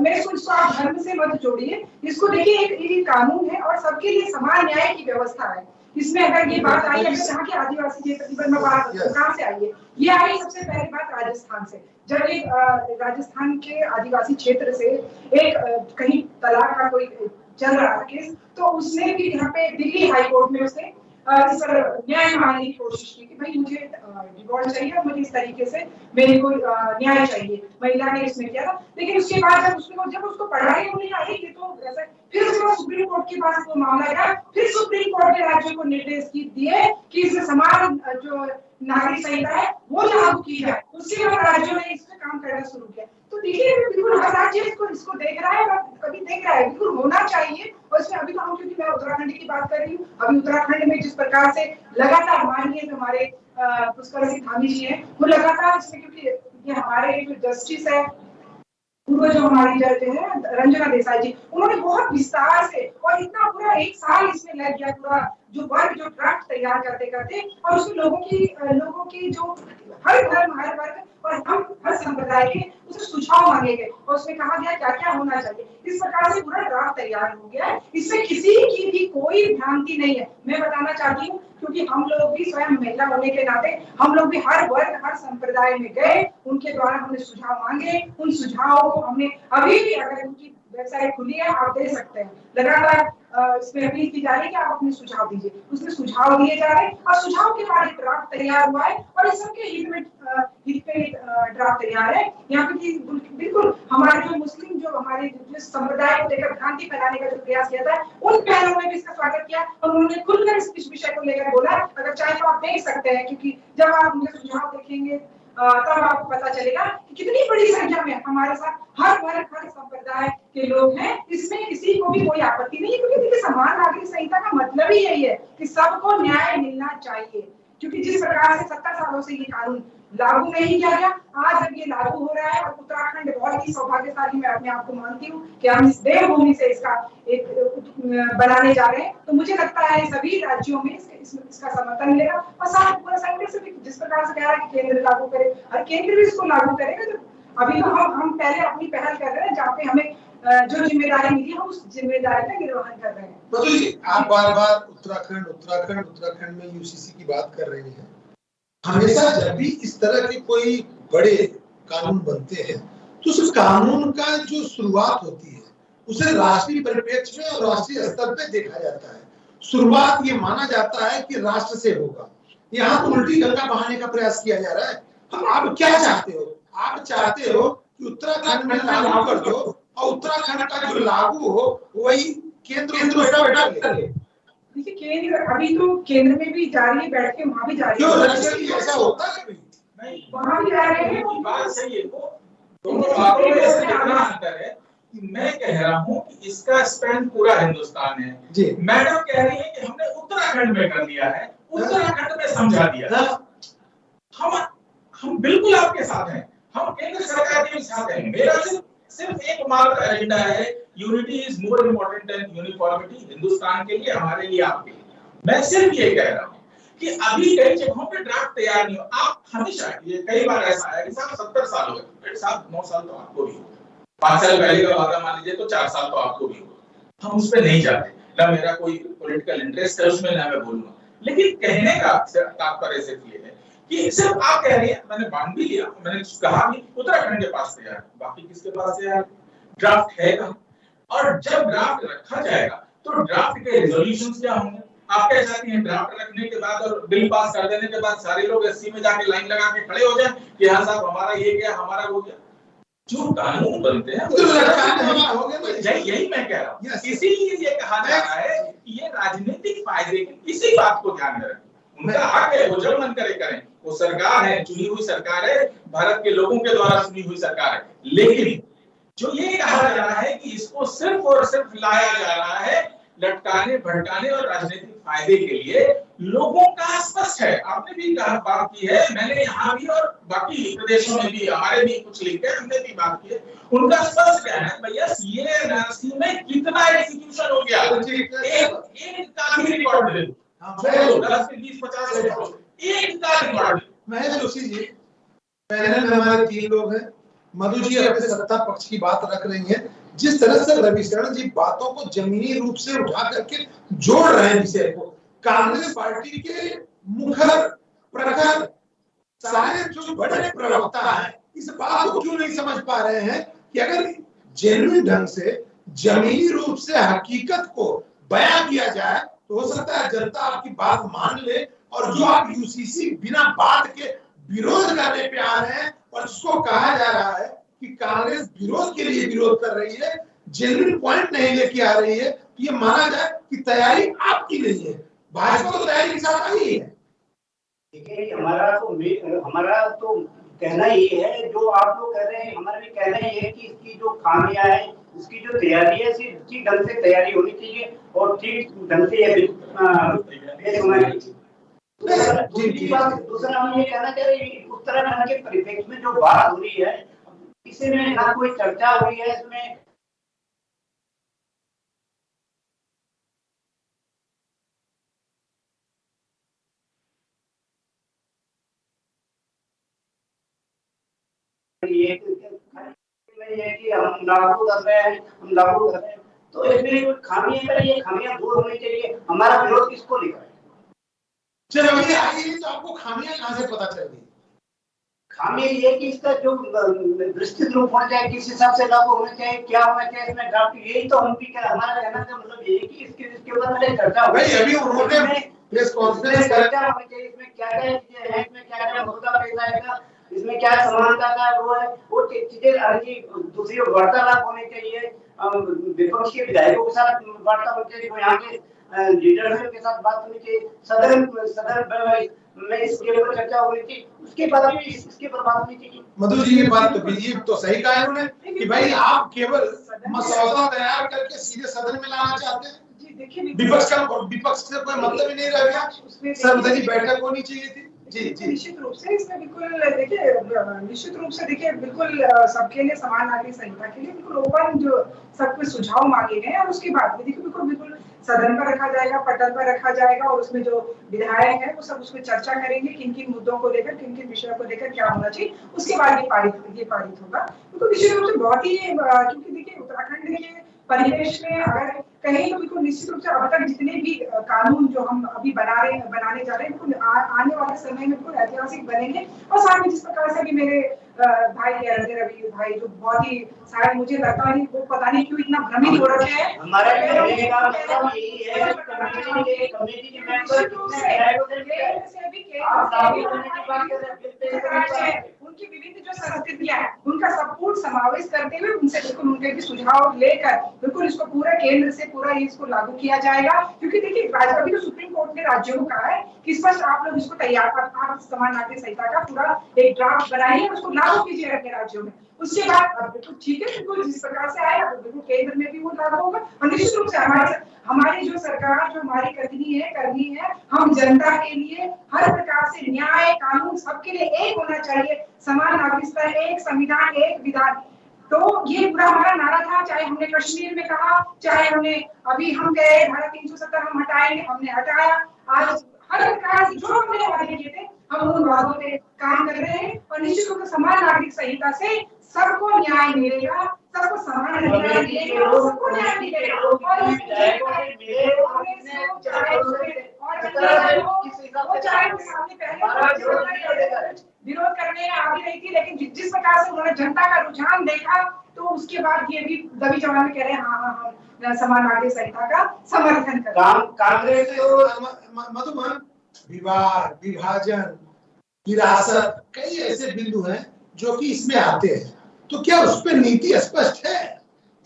मैं इसको आप धर्म से मत जोड़िए, इसको देखिए एक कानून है और सबके लिए समान न्याय की व्यवस्था है। इसमें अगर ये बात आई है यहाँ के आदिवासी क्षेत्र पर, मैं बात कहाँ से आई है, ये आई सबसे पहली बात राजस्थान से, जब एक राजस्थान के आदिवासी क्षेत्र से एक कहीं तलाक का कोई चल रहा था केस, तो उसने भी यहाँ पे दिल्ली हाई कोर्ट में उसने इस पर न्याय मांगने की कोशिश की कि भाई मुझे डिवोर्स चाहिए और मुझे इस तरीके से मेरे को न्याय चाहिए, महिला ने इसमें किया था। लेकिन उसके बाद जब उसको पढ़ाई होनी आई कि तो ऐसा, फिर उसके बाद सुप्रीम कोर्ट के पास वो मामला गया, फिर सुप्रीम कोर्ट ने राज्यों को निर्देश दिए कि इसमें समान जो नागरिक संहिता है वो लागू की जाए। उसके बाद राज्यों ने इस पे काम करना शुरू किया। तो देखिए बिल्कुल हर राज्य इसको देख रहा है, कभी देख रहा है, बिल्कुल होना चाहिए। और इसमें अभी तो हम, क्योंकि मैं उत्तराखंड की बात कर रही हूँ, अभी उत्तराखंड में जिस प्रकार से लगातार माननीय जो हमारे पुष्कर सिंह धामी जी हैं, वो लगातार इसमें, क्योंकि ये हमारे जो जस्टिस है पूर्व जो हमारी जज है रंजना देसाई जी, उन्होंने बहुत विस्तार से और इतना पूरा 1 साल इसमें लग गया, पूरा जो ड्राफ्ट तैयार करते करते, और उसमें लोगों की जो हर धर्म हर वर्ग और हम हर संप्रदाय के उसमें सुझाव मांगे गए और उसमें कहा गया क्या क्या होना चाहिए। इस प्रकार से पूरा ड्राफ्ट तैयार हो गया है, इसमें किसी की भी कोई भ्रांति नहीं है। मैं बताना चाहती हूँ, क्योंकि हम लोग भी स्वयं महिला होने के नाते हम लोग भी हर वर्ग हर संप्रदाय में गए, उनके द्वारा हमने सुझाव मांगे, उन सुझावों को हमने अभी भी, अगर उनकी वेबसाइट खुली है आप दे सकते हैं, लगातार इसमें अपील की जा रही है कि आप अपने सुझाव दीजिए, उसमें सुझाव दिए जा रहे हैं और सुझाव के बाद एक ड्राफ्ट तैयार हुआ है और इस सबके हित पे ड्राफ्ट तैयार है। यहाँ पे बिल्कुल हमारे जो मुस्लिम जो हमारे जिस संप्रदाय को लेकर भ्रांति फैलाने का जो प्रयास किया था, उन पहलों में भी इसका स्वागत किया और उन्होंने खुलकर इस विषय को लेकर बोला। अगर चाहे तो आप देख सकते हैं, क्योंकि जब आप उनके सुझाव देखेंगे तब आपको पता चलेगा कि कितनी बड़ी संख्या में हमारे साथ हर वर्ग हर संप्रदाय के लोग हैं। इसमें किसी को भी कोई आपत्ति नहीं है, क्योंकि देखिए समान नागरिक संहिता का मतलब ही यही है कि सबको न्याय मिलना चाहिए। क्योंकि जिस प्रकार से 70 सालों से ये कानून लागू नहीं किया गया, आज जब ये लागू हो रहा है और उत्तराखंड बहुत ही सौभाग्यशाली मैं अपने आप को मानती हूँ कि हम इस देवभूमि से इसका एक बनाने जा रहे हैं, तो मुझे लगता है सभी राज्यों में इसका समर्थन मिलेगा। और साथ पूरा संकट से जिस प्रकार से कह रहा है कि केंद्र लागू करे और केंद्र भी इसको लागू करेगा, तो अभी तो हम पहले अपनी पहल कर रहे हैं, जहाँ पे हमें जो जिम्मेदारी मिली है उस जिम्मेदारी का निर्वहन कर रहे हैं। बदल जी, आप बार-बार उत्तराखंड में यूसीसी की बात कर रही हैं। हमेशा जब भी इस तरह के कोई बड़े कानून बनते हैं तो उस कानून का जो शुरुआत होती है उसे राष्ट्रीय परिप्रेक्ष्य में और राष्ट्रीय स्तर पे देखा जाता है। शुरुआत ये माना जाता है कि राष्ट्र से होगा। यहाँ तो उल्टी गंगा बहाने का प्रयास किया जा रहा है। आप क्या चाहते हो? आप चाहते हो कि उत्तराखंड में लागू कर दो और उत्तराखंड का जो लागू हो वही केंद्र बैठा करे। देखिए केंद्र अभी तो केंद्र में भी जा रही है, बैठ के वहाँ भी जा रही है। ऐसा होता है कभी? नहीं, वहाँ भी जा रहे हैं। बात सही है। दोनों बातों में इसमें कितना अंतर है कि मैं कह रहा हूँ कि इसका स्पैन पूरा हिंदुस्तान है जी। मैडम कह रही है कि हमने उत्तराखंड में कर दिया है, उत्तराखंड में समझा दिया। हम बिल्कुल आपके साथ हैं, हम केंद्र सरकार के साथ हैं। मेरा सिर्फ एक मात्र एजेंडा है, unity is more important then uniformity. Hindustan के लिए, हमारे लिए, आपके लिए। मैं सिर्फ ये कह रहा हूँ कि अभी कई जगहों पे ड्राफ्ट तैयार नहीं हो। आप हमेशा, ये कई बार ऐसा है कि साहब 70 साल हो गए, 9 साल तो आपको भी हो, 5 साल पहले का वादा मान लीजिए तो 4 साल तो आपको भी हो। हम उस पर नहीं जाते, ना मेरा कोई पॉलिटिकल इंटरेस्ट है उसमें, ना मैं बोलूंगा। लेकिन कहने का तात्पर्य सिर्फ ये है कि सिर्फ आप कह रही हैं, मैंने मान भी लिया, मैंने कहा भी उत्तराखंड के पास तैयार, बाकी किसके पास तैयार? ड्राफ्ट है कहाँ? और जब ड्राफ्ट रखा जाएगा तो ड्राफ्ट के रेजोल्यूशंस क्या होंगे? आप कह सकते हैं ड्राफ्ट रखने के बाद और बिल पास कर देने के बाद सारे लोग एससी में जाके लाइन लगा के खड़े हो जाएं कि हाँ साहब हमारा ये गया, हमारा वो गया। जो कानून बनते हैं यही मैं कह रहा हूँ। इसीलिए ये कहा जा रहा है कि ये राजनीतिक फायदे की, इसी बात को ध्यान में रखें। उनका हक है, वो जब मन करे करें। वो सरकार है, चुनी हुई सरकार है, भारत के लोगों के द्वारा चुनी हुई सरकार है। लेकिन जो ये कहा जा रहा है कि इसको सिर्फ और सिर्फ लाया जा रहा है लटकाने, भड़काने और राजनीतिक फायदे के लिए, लोगों का स्पष्ट है। आपने भी बात की है, मैंने यहाँ भी और बाकी प्रदेशों में भी, हमारे भी कुछ लिंक है, हमने भी बात की है। उनका स्पष्ट क्या है भैया, सीए एनआरसी में कितना एग्जीक्यूशन हो गया, एक का भी रिकॉर्ड दे दो। 10 से 20 50 एक का रिकॉर्ड। महेश जोशी जी, पैनल में हमारे 3 लोग हैं। मधु जी अपने सत्ता पक्ष की बात रख रही हैं। जिस तरह से रविशरण जी बातों को जमीनी रूप से उठा करके जोड़ रहे हैं विषय को, कांग्रेस पार्टी के मुखर प्रखर सारे जो बड़े प्रवक्ता हैं इस बात को क्यों नहीं समझ पा रहे हैं कि अगर जेन्युइन ढंग से जमीनी रूप से हकीकत को बयां किया जाए तो हो सकता है जनता आपकी बात मान ले। और जो आप यूसीसी बिना बात के विरोध करने पे आ रहे हैं और जिसको कहा जा रहा है कि कांग्रेस विरोध के लिए विरोध कर रही है, जेन्युइन पॉइंट नहीं लेके आ रही है, तो ये माना जाए कि तैयारी आपकी नहीं है, भाजपा तो तैयारी के साथ आई है। देखिए हमारा तो कहना ये है, जो आप लोग कह रहे हैं, हमारा भी कहना ये है कि इसकी जो खामियां है, इसकी जो तैयारी है, ठीक ढंग से तैयारी होनी चाहिए और ठीक ढंग से ये होना चाहिए। दूसरा हम ये कहना चाह रहे हैं, उत्तराखंड के परिप्रेक्ष्य में जो बात हो रही है, इसमें ना कोई चर्चा हुई है, इसमें ये कि हम लागू कर रहे हैं, तो इसमें खामियां है, ये खामियां दूर होनी चाहिए। हमारा विरोध किसको लेकर है? चलो ये आगे तो आपको खामियां कहां से पता चल गई? खामी ये कि इसका जो विस्तृत रूप होना चाहिए, किस हिसाब से लागू होना चाहिए, क्या होना चाहिए इसमें ड्राफ्ट, यही तो हम भी हमारा कहना का मतलब ये है कि इसके ऊपर पहले चर्चा हो। अभी उन्होंने प्रेस कॉन्फ्रेंस चर्चा होनी चाहिए, इसमें क्या-क्या चीजें हैं, इसमें क्या-क्या मुद्दा पेश आएगा, इसमें क्या समानता का वो है, वो चीजें दूसरी वार्तालाप होनी चाहिए, विपक्ष के विधायकों के साथ वार्ता होनी चाहिए, यहाँ के लीडरशिप के साथ बात होनी चाहिए, सदन में इसके ऊपर चर्चा होनी चाहिए, उसके बाद भी इसके पर बात होनी चाहिए। मधु जी ये बात तो बीजेपी तो सही कहा है उन्होंने कि भाई आप केवल मसौदा तैयार करके सीधे सदन में लाना चाहते हैं। विपक्ष से कोई मतलब ही नहीं रह गया, सर्वदलीय बैठक होनी चाहिए थी। जी निश्चित रूप से इसमें बिल्कुल देखिए, निश्चित रूप से देखिए, बिल्कुल सबके लिए समान नागरिक संहिता के लिए बिल्कुल ओपन जो सब कुछ सुझाव मांगे गए और उसके बाद में देखिए बिल्कुल सदन पर रखा जाएगा, पटल पर रखा जाएगा और उसमें जो विधायक है वो सब उसमें चर्चा करेंगे, किन किन मुद्दों को लेकर, किन किन विषयों को लेकर क्या होना चाहिए, उसके बाद ये पारित होगा। तो निश्चित रूप से बहुत ही, क्योंकि देखिए उत्तराखंड के परिवेश में अगर कहीं तो बिल्कुल निश्चित रूप से अब तक जितने भी कानून जो हम अभी बनाने जा रहे हैं, बिल्कुल आने वाले समय में बिल्कुल ऐतिहासिक बनेंगे। और साथ में जिस प्रकार से भी मेरे भाई रवि भाई जो बहुत ही शायद मुझे लगता नहीं वो पता नहीं क्यों इतना भ्रमित हो रखे हैं। हमारा कहने का मतलब यही है कमेटी के मेंबर उनकी विभिन्न जो संस्कृतियां हैं उनका सब कुछ समावेश करते हुए उनसे बिल्कुल उनके भी सुझाव लेकर बिल्कुल इसको पूरा केंद्र से पूरा इसको लागू किया जाएगा। क्योंकि देखिए अभी तो सुप्रीम कोर्ट ने राज्यों को कहा है कि स्पष्ट आप लोग इसको तैयार आप समान नागरिक संहिता का पूरा एक ड्राफ्ट बनाइए उसको लागू कीजिए अपने राज्यों में। उसके बाद बिल्कुल ठीक है बिल्कुल जिस प्रकार से आएगा तो बिल्कुल केंद्र में भी वो लागू होगा और निश्चित रूप से हमारी जो सरकार जो हमारी करनी है हम जनता के लिए हर प्रकार से न्याय कानून सबके लिए एक होना चाहिए, समान नागरिकता, एक संविधान, एक विधान। तो ये पूरा हमारा नारा था, चाहे हमने कश्मीर में कहा, चाहे हमने अभी हम गए धारा 370 हम हटाएंगे, हमने हटाया। आज हर प्रकार से जो हमने वादे किए थे हम उन वादों पे काम कर रहे हैं और निश्चित रूप से समान नागरिक संहिता से सबको न्याय मिलेगा, सबको समान अधिकार मिलेगा, सबको न्याय मिलेगा और सामने पहले विरोध करने आ भी रही थी, लेकिन जिस प्रकार से उन्होंने जनता का रुझान देखा तो उसके बाद ये भी दबी जवान में कह रहे हैं हाँ हम समान नागरिक संहिता का समर्थन करते हैं। कांग्रेस मधुबन विवाद विभाजन विरासत कई ऐसे बिंदु हैं जो कि इसमें आते हैं, तो क्या उस पर नीति स्पष्ट है?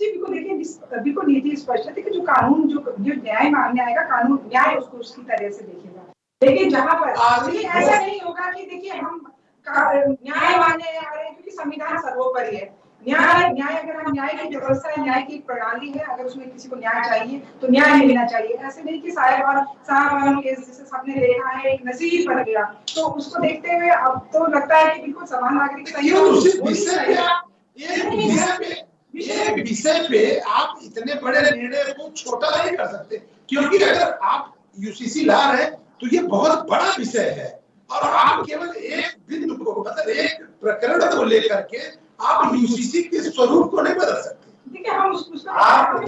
जी बिल्कुल, देखिए बिल्कुल नीति स्पष्ट है। देखिए जो कानून जो न्याय मांगने आएगा कानून न्याय उसको उसकी तरह से देखेगा, लेकिन जहाँ पर ऐसा नहीं होगा कि देखिए हम न्याय मांगने आ रहे हैं क्योंकि संविधान सर्वोपरि है। न्याय अगर हम न्याय की व्यवस्था है, न्याय की प्रणाली है, अगर उसमें किसी को न्याय चाहिए तो न्याय मिलना चाहिए। ऐसे नहीं कि साहब केस जिसे सबने देखा है एक नजीर बन गया, तो उसको देखते हुए अब तो लगता है कि बिल्कुल समान नागरिक विषय पे आप इतने बड़े निर्णय को छोटा नहीं कर सकते, क्योंकि अगर आप यूसीसी ला रहे हैं तो ये बहुत बड़ा विषय है और आप केवल एक बिंदु को मतलब एक प्रकरण को लेकर के आप यूसीसी के स्वरूप को नहीं बदल सकते। देखिए हम उसको आप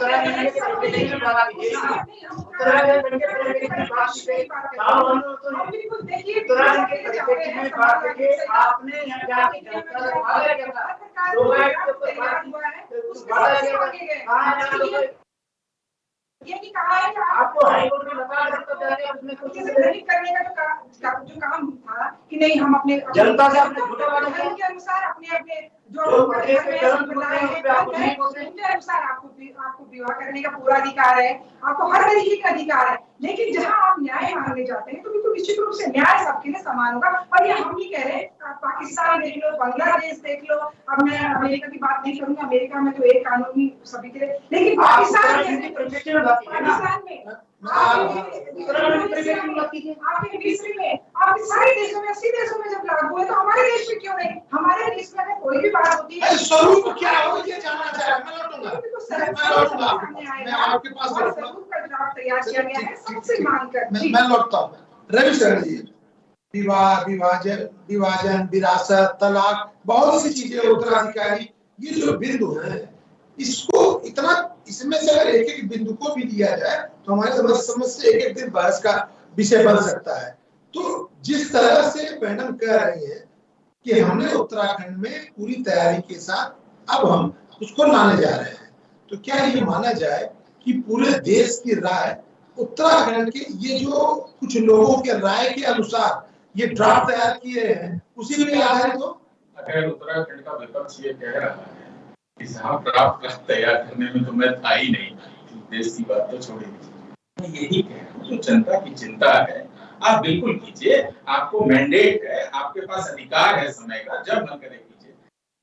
ये भी कहा है कि आपको हाईकोर्ट में बता उसमें कुछ नहीं करने का जो काम था कि नहीं हम अपने जनता से अपने धर्म के अनुसार अपने जो उनके अनुसार आपको विवाह करने का पूरा अधिकार है, आपको हर तरीके का अधिकार है। लेकिन जहां आप न्याय मांगने जाते हैं तो बिल्कुल निश्चित रूप से न्याय सबके लिए समान होगा। और ये हम नहीं कह रहे, पाकिस्तान देख लो, बांग्लादेश देख लो, अब मैं अमेरिका की बात नहीं करूंगा, अमेरिका में तो एक कानून ही सभी के लिए, लेकिन पाकिस्तान में आपके मिस्र में आपके सारे देशों में 80 देशों में जब लागू है तो हमारे देश में क्यों नहीं? हमारे देश में कोई भी बात होती है स्वरूप क्या हो ये जानना चाह रहा हूं। मैं आपके पास स्वरूप का ड्राफ्ट तैयार किया गया है सबसे मांग कर। मैं लौटता हूँ रविशरण जी। विवाह विभाजन विरासत तलाक बहुत सी चीजें उत्तराधिकारी ये जो बिंदु है इसको इतना इसमें से अगर एक एक बिंदु को भी दिया जाए तो हमारे समझ से एक एक दिन बहस का विषय बन सकता है। तो जिस तरह से मैडम कह रही है कि हमने उत्तराखंड में पूरी तैयारी के साथ अब हम उसको लाने जा रहे हैं, तो क्या ये माना जाए कि पूरे देश की राय उत्तराखंड के ये जो कुछ लोगों के राय के अनुसार ये ड्राफ्ट तैयार किए हैं उसी में आधारित हो? अगर उत्तराखंड का विपक्ष ये कह रहा है कि साहब ड्राफ्ट तैयार करने में तो मैं था ही नहीं, देश की बात तो छोड़ दीजिए, मैं यही कह रहा हूँ जो जनता की चिंता है आप बिल्कुल कीजिए, आपको मैंडेट है, आपके पास अधिकार है समय का, जब मन करे कीजिए।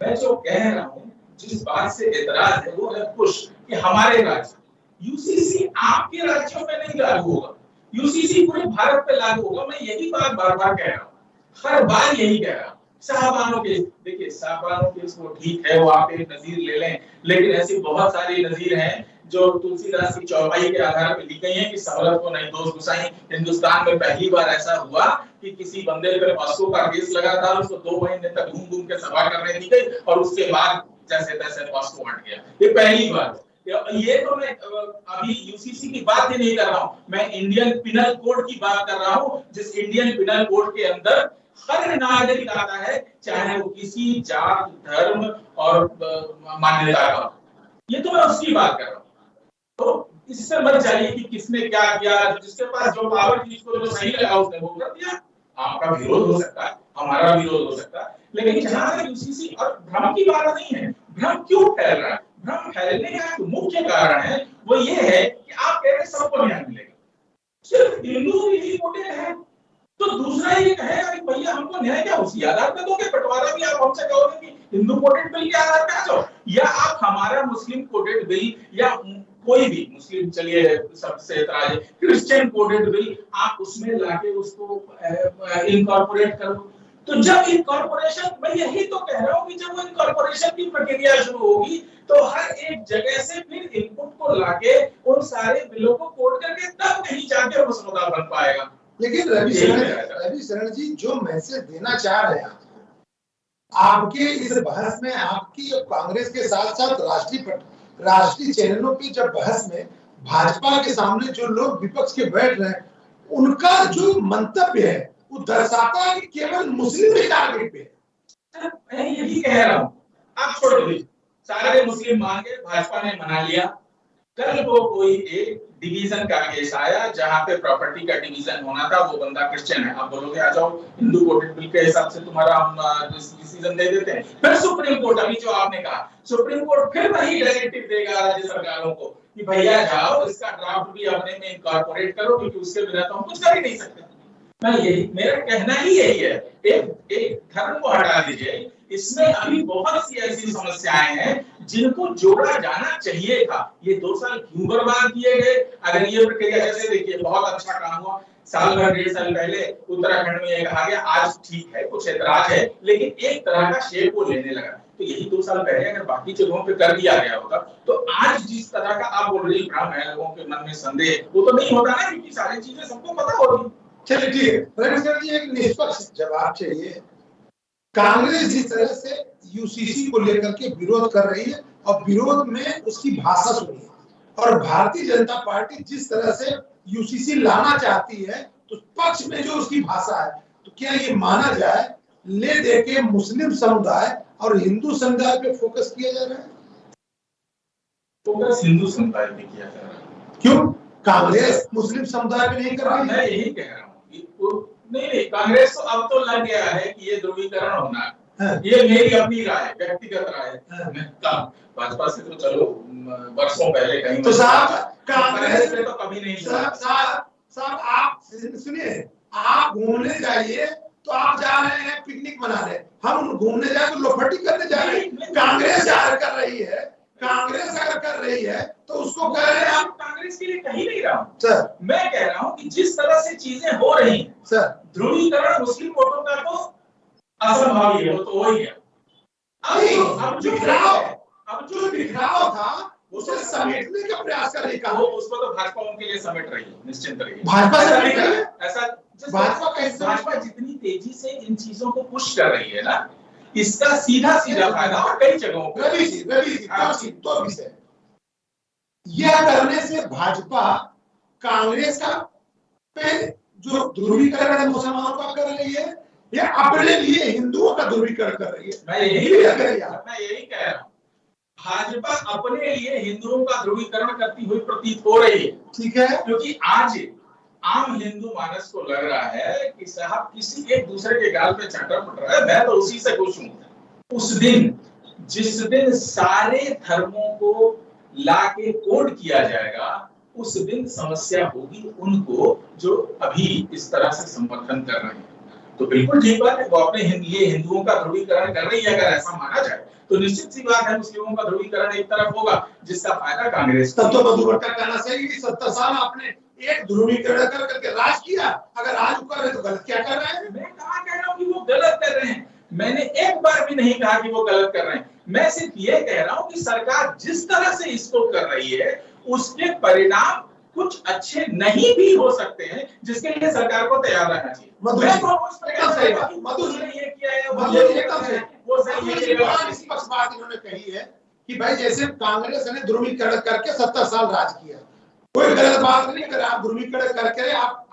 मैं जो कह रहा हूँ जिस बात से एतराज है वो है पुश कि हमारे राज्य यूसीसी आपके राज्यों में नहीं लागू होगा, यूसीसी पूरे भारत पे लागू होगा। मैं यही बात बार बार कह रहा हूँ, हर बार यही कह रहा हूँ। शाहबानो केस देखिए, शाहबानो केस वो ठीक है, वो आप एक नजीर ले लें, लेकिन ऐसी बहुत सारी नजीर हैं जो तुलसीदास की चौपाई के आधार पर लिखी गई हैं कि सहूलत को नहीं दोष गुसाई। हिंदुस्तान में पहली बार ऐसा हुआ कि किसी बंदे पर पॉस्को का केस लगा था, उसको 2 महीने तक घूम घूम के सभा करने दी गई और उसके बाद जैसे तैसे पॉस्को हट गया। ये पहली बार। ये तो मैं अभी यूसीसी की बात ही नहीं कर रहा हूँ, मैं इंडियन पिनल कोड की बात कर रहा हूँ, जिस इंडियन पिनल कोड के अंदर हर नागरिक आता है, चाहे वो किसी जात, धर्म और मान्यता का। ये तो मैं उसकी बात कर रहा हूँ। तो इससे मत जाइए कि किसने क्या किया, जिसके पास जो पावर थी, जिसको जो सही लगा उसने वो कर दिया। आपका विरोध हो सकता है, हमारा विरोध हो सकता है, लेकिन जहां तक यूसीसी और भ्रम की बात नहीं है, भ्रम क्यों फैल रहा है? भ्रम फैलने का एक मुख्य कारण है, वो ये है कि आप कह रहे हैं सबको न्याय मिलेगा, सिर्फ हिंदू रिपोर्टेड है, तो दूसरा ये कहेगा कि भैया हमको न्याय क्या उसी आधार पे दोगे? बंटवारा भी आप हमसे कहोगे कि हिंदू कोडेड बिल के आधार पे आ जाओ, या आप हमारा मुस्लिम कोडेड बिल या कोई भी मुस्लिम, चलिए सबसे एतराज है, क्रिश्चियन कोडेड बिल आप उसमें लाके उसको इनकॉर्पोरेट करो। तो जब इनकॉर्पोरेशन, मैं यही तो कह रहा हूँ कि जब वो इनकॉर्पोरेशन की प्रक्रिया शुरू होगी तो हर एक जगह से फिर इनपुट को लाके उन सारे बिलों को कोड करके तब कहीं जाके मसौदा बन पाएगा। लेकिन रवि शरण जी जो मैसेज देना चाह रहे हैं आपके इस बहस में, आपकी कांग्रेस के साथ साथ राष्ट्रीय चैनलों की जब बहस में भाजपा के सामने जो लोग विपक्ष के बैठ रहे हैं, उनका जो मंतव्य है वो दर्शाता है कि केवल मुस्लिम ही टारगेट पे है। मैं यही कह रहा हूँ, आप छोड़ दीजिए, सारे मुस्लिम मान गए, भाजपा ने मना लिया। कल को कोई एक डिवीजन का केस आया जहां पे प्रॉपर्टी का डिवीजन होना था, वो बंदा क्रिश्चियन है, आप बोलोगे आ जाओ हिंदू कोडेड बिल के हिसाब से तुम्हारा हम डिसीजन दे देते हैं। फिर सुप्रीम कोर्ट, अभी जो आपने कहा, सुप्रीम कोर्ट फिर वही डायरेक्टिव देगा राज्य सरकारों को कि भैया जाओ इसका ड्राफ्ट भी अपने में इनकॉर्पोरेट करो, क्योंकि उसके बिना तो हम कुछ कर ही नहीं सकते। मैं यही, मेरा कहना ही यही है, एक धर्म को हटा दीजिए, इसमें अभी बहुत सी ऐसी समस्याएं हैं जिनको जोड़ा जाना चाहिए था। ये 2 साल क्यों बर्बाद किए गए? अगर ये प्रक्रिया, जैसे देखिए बहुत अच्छा काम हुआ, साल भर 1.5 साल पहले उत्तराखंड में ये कहा गया, आज ठीक है कुछ ऐतराज है, लेकिन एक तरह का शेप वो लेने लगा। तो यही 2 साल पहले अगर बाकी जगहों पे कर दिया गया होता तो आज जिस तरह का आप बोल रही भ्रम है, लोगों के मन में संदेह, वो तो नहीं होता ना, क्योंकि सारी चीजें सबको पता होगी। चलिए ठीक है, रवि शरण जी एक निष्पक्ष जवाब चाहिए। कांग्रेस जिस तरह से यूसीसी को लेकर के विरोध कर रही है और विरोध में उसकी भाषा सुनिए, और भारतीय जनता पार्टी जिस तरह से यूसीसी लाना चाहती है तो पक्ष में जो उसकी भाषा है, तो क्या ये माना जाए ले दे के मुस्लिम समुदाय और हिंदू समुदाय पे फोकस किया जा रहा है? फोकस हिंदू समुदाय पे किया जा रहा है। क्यों कांग्रेस मुस्लिम समुदाय पे नहीं कर रही? मैं यही कह रहा हूँ, नहीं, कांग्रेस को अब तो लग गया है कि ये ध्रुवीकरण होना है। ये मेरी अपनी राय है, व्यक्तिगत राय है। भाजपा से तो चलो वर्षों पहले कहीं, तो साहब कांग्रेस से तो कभी नहीं। साहब आप सुनिए, आप घूमने जाइए तो आप जा रहे हैं पिकनिक मनाने, हम घूमने जाए तो लोफटी करने जा रहे हैं। कांग्रेस कर रही है, कांग्रेस अगर कर रही है तो उसको कह रहे हैं आप। कांग्रेस के लिए कहीं नहीं रहा हूं सर, मैं कह रहा हूं कि जिस तरह से चीजें हो रही हैं सर, ध्रुवीकरण मुस्लिम वोटों का तो असंभव ही है, वो तो हो ही गया। अब जो बिखराव था उसे समेटने का प्रयास कर रही है, उसको तो भाजपा उनके लिए समेट रही है, निश्चिंत रहिए। भाजपा ऐसा भाजपा जितनी तेजी से इन चीजों को पुश कर रही है ना, इसका सीधा फायदा और कई जगहों पर। रवि जी तो विषय यह करने से भाजपा कांग्रेस का पे जो ध्रुवीकरण है मुसलमानों का कर रही है, या अपने लिए हिंदुओं का ध्रुवीकरण कर रही है? मैं यही कह रहा हूँ, भाजपा अपने लिए हिंदुओं का ध्रुवीकरण करती हुई प्रतीत हो रही है। ठीक है, क्योंकि आज आम हिंदू मानस को लग रहा है कि साहब किसी एक दूसरे के गाल पे चट्टा पड़ रहा है, मैं तो उसी से खुश हूं। उस दिन जिस दिन सारे धर्मों को लाके कोड किया जाएगा, उस दिन समस्या होगी उनको जो अभी इस तरह से समर्थन कर रहे हैं। तो बिल्कुल ठीक बात है, वो अपने लिए हिंदुओं का ध्रुवीकरण कर रही है। अगर ऐसा माना जाए तो निश्चित सी बात है मुस्लिमों का ध्रुवीकरण एक तरफ होगा, जिसका फायदा कांग्रेस। तब तो मधु भट्टा कहना सही कि 70 साल आपने एक ध्रुवीकरण कर करके राज किया, अगर आज कर रहे तो गलत क्या कर रहे हैं? मैं कहां कह रहा हूं कि वो गलत कर रहे हैं, मैंने एक बार भी नहीं कहा कि वो गलत कर रहे हैं। मैं सिर्फ ये कह रहा हूं कि सरकार जिस तरह से इसको कर रही है उसके परिणाम कुछ अच्छे नहीं भी हो सकते हैं, जिसके लिए सरकार को तैयार रहना चाहिए। इन्होंने कही है कि भाई जैसे कांग्रेस ने ध्रुवीकरण करके 70 साल राज किया, कोई गलत बात नहीं। अगर आप ध्रुवीकरण करके आप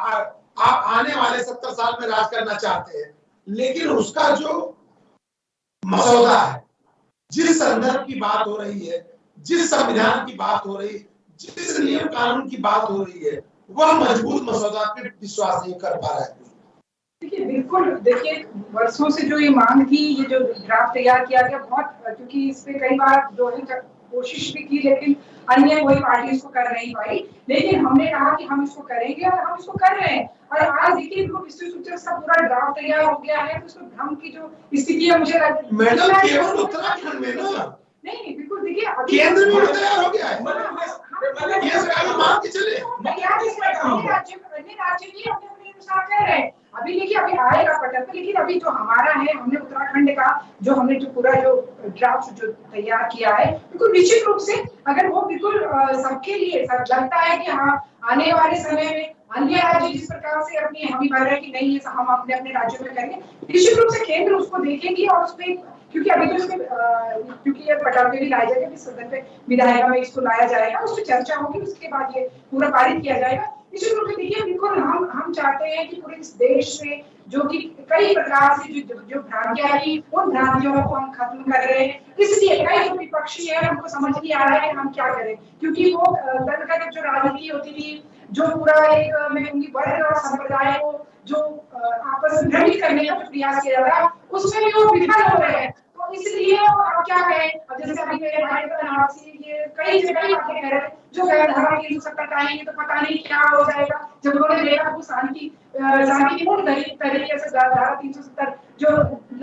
आने वाले 70 साल में राज करना चाहते हैं लेकिन उसका जो मसौदा है, जिस संदर्भ की बात हो रही है, जिस संविधान की बात हो रही है, जिस नियम कानून की बात हो रही है, वह मजबूत मसौदा पे विश्वास नहीं कर पा रहा है। देखिए बिल्कुल, देखिए वर्षों से जो ये मांग थी, ये जो ड्राफ्ट तैयार किया गया, बहुत क्योंकि इस पे कई बार जो है कोशिश भी की, लेकिन अन्य कोई पार्टी इसको कर नहीं पाई। लेकिन हमने कहा कि हम इसको करेंगे और हम इसको कर रहे हैं। और आज देखिए निश्चित रूप से उसका पूरा ड्राफ्ट तैयार हो गया है, तो उसको भ्रम की जो स्थिति है, मुझे मैडम केवल उत्तराखंड में ना, नहीं बिल्कुल, देखिए केंद्र में तैयार हो गया है, ये सरकार मान के चले, मैं क्या राज्य भी अपने अनुसार कर रहे हैं। अभी देखिए अभी आएगा पटल पे, लेकिन अभी जो हमारा है, हमने उत्तराखंड का जो हमने जो पूरा जो ड्राफ्ट जो तैयार किया है, बिल्कुल निश्चित रूप से अगर वो बिल्कुल सबके लिए सब लगता है कि हाँ आने वाले समय में अन्य राज्य जिस प्रकार से अपनी हमी भर रहे हैं कि नहीं ये हम अपने अपने राज्यों में करेंगे, निश्चित रूप से केंद्र उसको देखेगी और उसमें, क्योंकि अभी तो इसमें क्योंकि ये पटल पे भी लाया जाएगा, सदन पे विधायिका में इसको लाया जाएगा, उस पर चर्चा होगी, उसके बाद ये पूरा पारित किया जाएगा। निश्चित रूप से देखिए बिल्कुल हम चाहते हैं कि पूरे इस देश में जो कि कई प्रकार से जो भ्रांतियां थी, उन भ्रांतियों को हम खत्म कर रहे हैं। इसलिए कई जो विपक्षी है उनको समझ नहीं आ रहा है कि हम क्या करें, क्योंकि वो दल का जो राजनीति होती थी, जो पूरा एक मैं कहूंगी वर्ग और संप्रदाय को जो आपस में भ्रमित करने का जो प्रयास किया जा रहा है, उसमें भी वो विफल हो रहे हैं। तो इसलिए अब क्या करें, अब जैसे अभी मेरे भाई का नाम से ये कई जगह बातें कह रहे थे, जो धारा 370 आएंगे तो पता नहीं क्या हो जाएगा। जब उन्होंने देखा वो शांतिपूर्ण तरीके से धारा 370 जो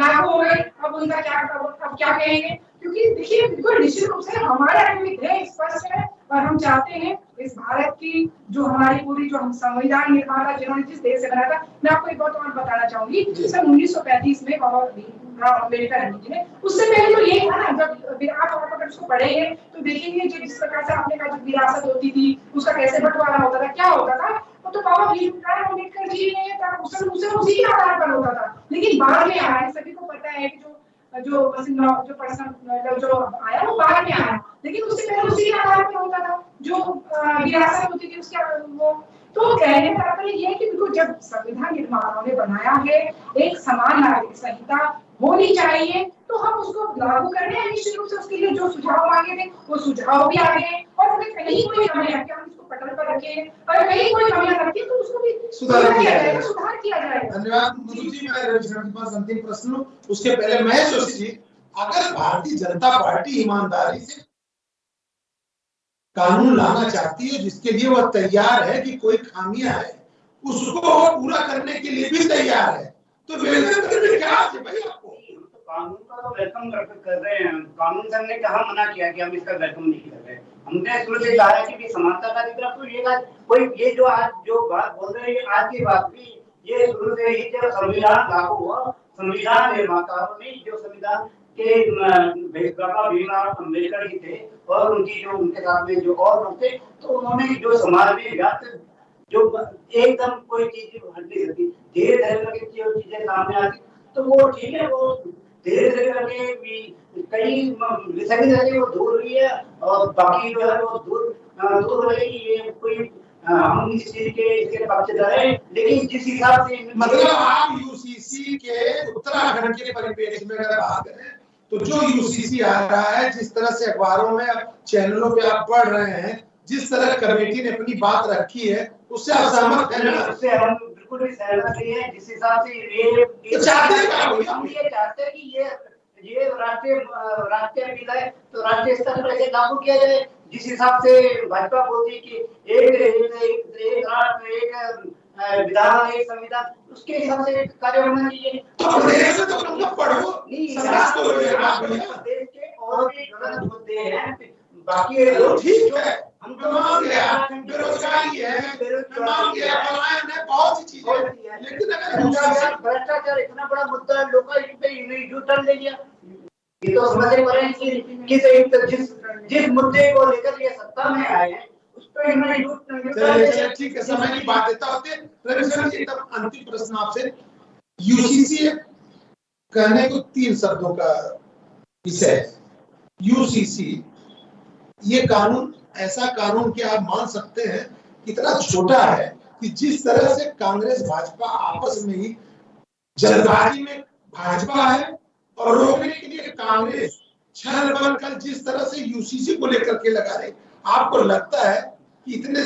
लागू हो गई, अब उनका क्या, अब क्या कहेंगे, क्योंकि देखिए बिल्कुल निश्चित रूप से हमारा ध्येय स्पष्ट है और हम चाहते हैं इस भारत की जो हमारी पूरी जो हम संविधान निर्माता जिन्होंने जिस देश से बनाया था। मैं आपको एक बात और बताना चाहूंगी, सन 1935 में बाबा भीमराव अम्बेडकर जी ने, उससे पहले तो यही था ना, जब आप अगर उसको पढ़ेंगे तो देखेंगे जिस प्रकार से आपने कहा जो विरासत होती थी, उसका कैसे बंटवारा होता था, क्या होता था, तो बाबा भीमराव अम्बेडकर जी ने उसी के आधार पर होता था। लेकिन बाद में आया, सभी को पता है कि जो पर्सन जो आया वो बाद में आया, लेकिन उससे पहले उसी के आधार पर होता था जो विरासत होती थी उसके वो। तो कहने का तात्पर्य ये है कि बिल्कुल जब संविधान निर्माताओं ने बनाया है, एक समान नागरिक संहिता होनी चाहिए, तो हम उसको लागू करने हैं। निश्चित रूप से उसके लिए जो सुझाव मांगे थे वो सुझाव भी आ गए, और अगर कहीं कोई कमियां है हम इसको पटल पर रखें, और कहीं कोई कमियां रखी है तो उसको भी सुधार किया जाएगा। धन्यवाद मधु जी। मैं रविशंकर के पास अंतिम प्रश्न, उसके पहले मैं जोशी जी, अगर भारतीय जनता पार्टी ईमानदारी से कानून लाना चाहती है जिसके लिए वह तैयार है कि कोई खामियां है उसको पूरा करने के लिए भी तैयार है, तो वेलकम करने क्या है भाई आपको? कानून का तो वेलकम कर रहे हैं, कानून सर ने कहा मना किया कि हम इसका वेलकम नहीं कर रहे। हमने शुरू से कहा है कि समानता का अधिकार, तो ये कोई ये जो आज जो बात बोल रहे हैं आज की बात भी, ये शुरू से ही जब संविधान लागू हुआ, संविधान निर्माताओं ने जो संविधान के बाबा भीमराव अम्बेडकर जी थे और उनकी जो उनके साथ में जो और लोग थे, तो उन्होंने जो समाज में जो एकदम कोई चीज हट नहीं सकती, धीरे धीरे करके जो चीजें सामने आती, तो वो ठीक है, वो धीरे धीरे करके कई विषय वो दूर हुई है और बाकी जो है वो दूर हो जाएगी। ये कोई हम इस चीज के इसके पक्षधर हैं, लेकिन जिस हिसाब से मतलब आप यूसीसी के उत्तराखंड के परिप्रेक्ष्य में अगर बात करें तो जो यूसीसी आ रहा है, जिस तरह से अखबारों में चैनलों पे आप पढ़ रहे हैं, जिस तरह कमेटी ने अपनी बात रखी है, उससे आप सहमत हैं ना? उससे हम बिल्कुल भी सहमत नहीं है। जिस हिसाब से ये चाहते हैं कि ये राष्ट्रीय बिल है तो राष्ट्रीय स्तर पर ऐसे लागू किया जाए, जिस हिसाब से भाजपा बोलती है कि एक राष्ट्र एक विधान एक संविधान, उसके हिसाब से कार्य होना चाहिए। देश के और भी गलत मुद्दे हैं, बाकी ठीक है, हम मान गया बेरोजगारी है, मान गया पलायन है, बहुत सी चीजें हैं, लेकिन अगर भ्रष्टाचार इतना बड़ा मुद्दा है, लोग यू टर्न ले लिया, ये तो समझ रहे हैं कि जिस मुद्दे को लेकर ये सत्ता में आए हैं उस पर इन्होंने ठीक है, समय की बात देता होते। रविशंकर जी, तब अंतिम प्रश्न आपसे, यूसीसी कहने को 3 शब्दों का विषय, यूसीसी ये कानून, ऐसा कानून क्या आप मान सकते हैं कितना छोटा है कि जिस तरह से कांग्रेस भाजपा आपस में ही जल्दबाजी में भाजपा है और रोकने के लिए कांग्रेस छल बल कर जिस तरह से यूसीसी को लेकर के लगा रहे, आपको लगता है कि इतने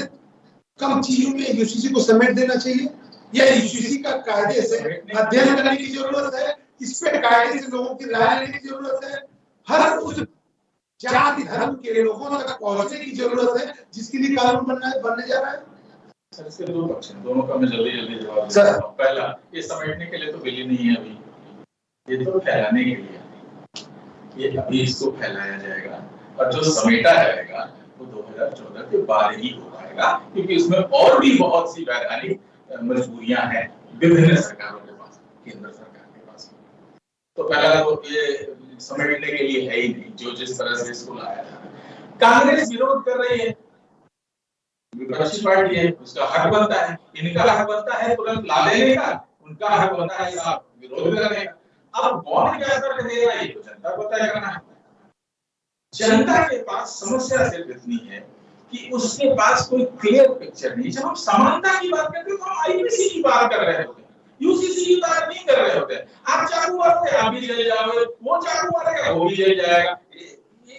कम चीजों में यूसीसी को समेट देना चाहिए या यूसीसी का कायदे से अध्ययन करने की जरूरत है, इस पे कायदे से लोगों की राय लेने की जरूरत है, हर उस जाति धर्म के लोगों तक पहुंचने की जरूरत है जिसके लिए कानून बनने जा रहा है? सर इसके दो पक्ष हैं, दोनों का मैं जल्दी जवाब देता हूं। पहला, ये समेटने के लिए तो बिल ही नहीं है अभी, ये तो फैलाने के लिए, ये अभी इसको फैलाया जाएगा और जो समेटा जाएगा वो 2014 के बाद ही हो पाएगा, क्योंकि उसमें और भी बहुत सी वैधानिक मजबूरियां हैं विभिन्न सरकारों के पास, केंद्र सरकार के पास। तो पहला तो ये समेटने के लिए है ही नहीं, जो जिस तरह से इसको लाया जा रहा है। कांग्रेस विरोध कर रही है, विपक्षी पार्टी है, उसका हक बनता है, इनका हक बनता है तुरंत ला देने का, उनका हक बनता है साहब विरोध करने का। अब कौन क्या असर देगा ये तो जनता को तय करना है। जनता के पास समस्या सिर्फ इतनी है कि उसके पास कोई क्लियर पिक्चर नहीं। जब हम समानता की बात करते हैं तो हम आईपीसी की बात कर रहे होते हैं, यूसीसी की बात नहीं कर रहे होते। आप चाकू वाले आप भी जेल जाओगे, वो चाकू वाले वो भी जेल जाएगा।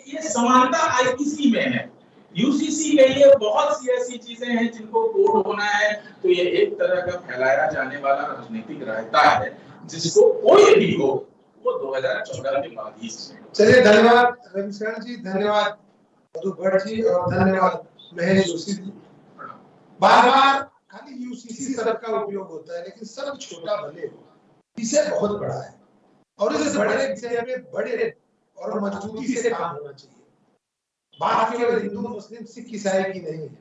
ये समानता आईपीसी में है, यूसीसी के लिए बहुत सी ऐसी चीजें हैं जिनको कोड होना है। तो ये एक तरह का फैलाया जाने वाला राजनीतिक रायता है जिसको कोई भी हो वो 2014 के बाद ही। चलिए, धन्यवाद रविशरण जी, धन्यवाद मधु भट्ट जी और धन्यवाद महेश जोशी जी। बार बार खाली यूसीसी शब्द का उपयोग होता है, लेकिन सब छोटा भले हो, विषय बहुत बड़ा है और इस बड़े विषय में बड़े और मजबूती से काम होना चाहिए। बात केवल हिंदू मुस्लिम सिख ईसाई की नहीं है,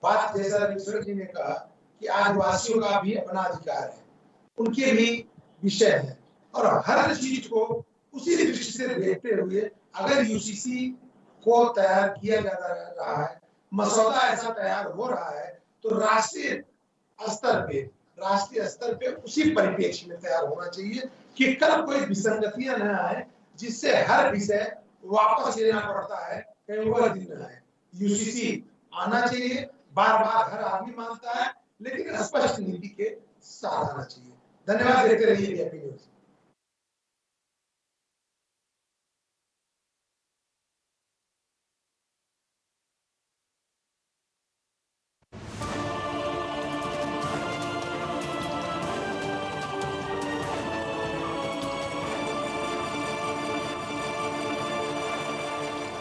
बात जैसा रविशरण जी ने कहा कि आदिवासियों का भी अपना अधिकार है, उनके भी विषय है और हर चीज को उसी दृष्टि से देखते हुए अगर यूसीसी को तैयार किया जा रहा है, मसौदा ऐसा तैयार हो रहा है, तो राष्ट्रीय स्तर पे उसी परिप्रेक्ष्य में तैयार होना चाहिए कि कल कोई विसंगतियां न आए जिससे हर विषय वापस लेना पड़ता है, कहीं वह दिन न आए। यूसीसी आना चाहिए, बार बार हर आदमी मानता है, लेकिन स्पष्ट नीति के साथ आना चाहिए। धन्यवाद, देखते रहिए एबीपी न्यूज़।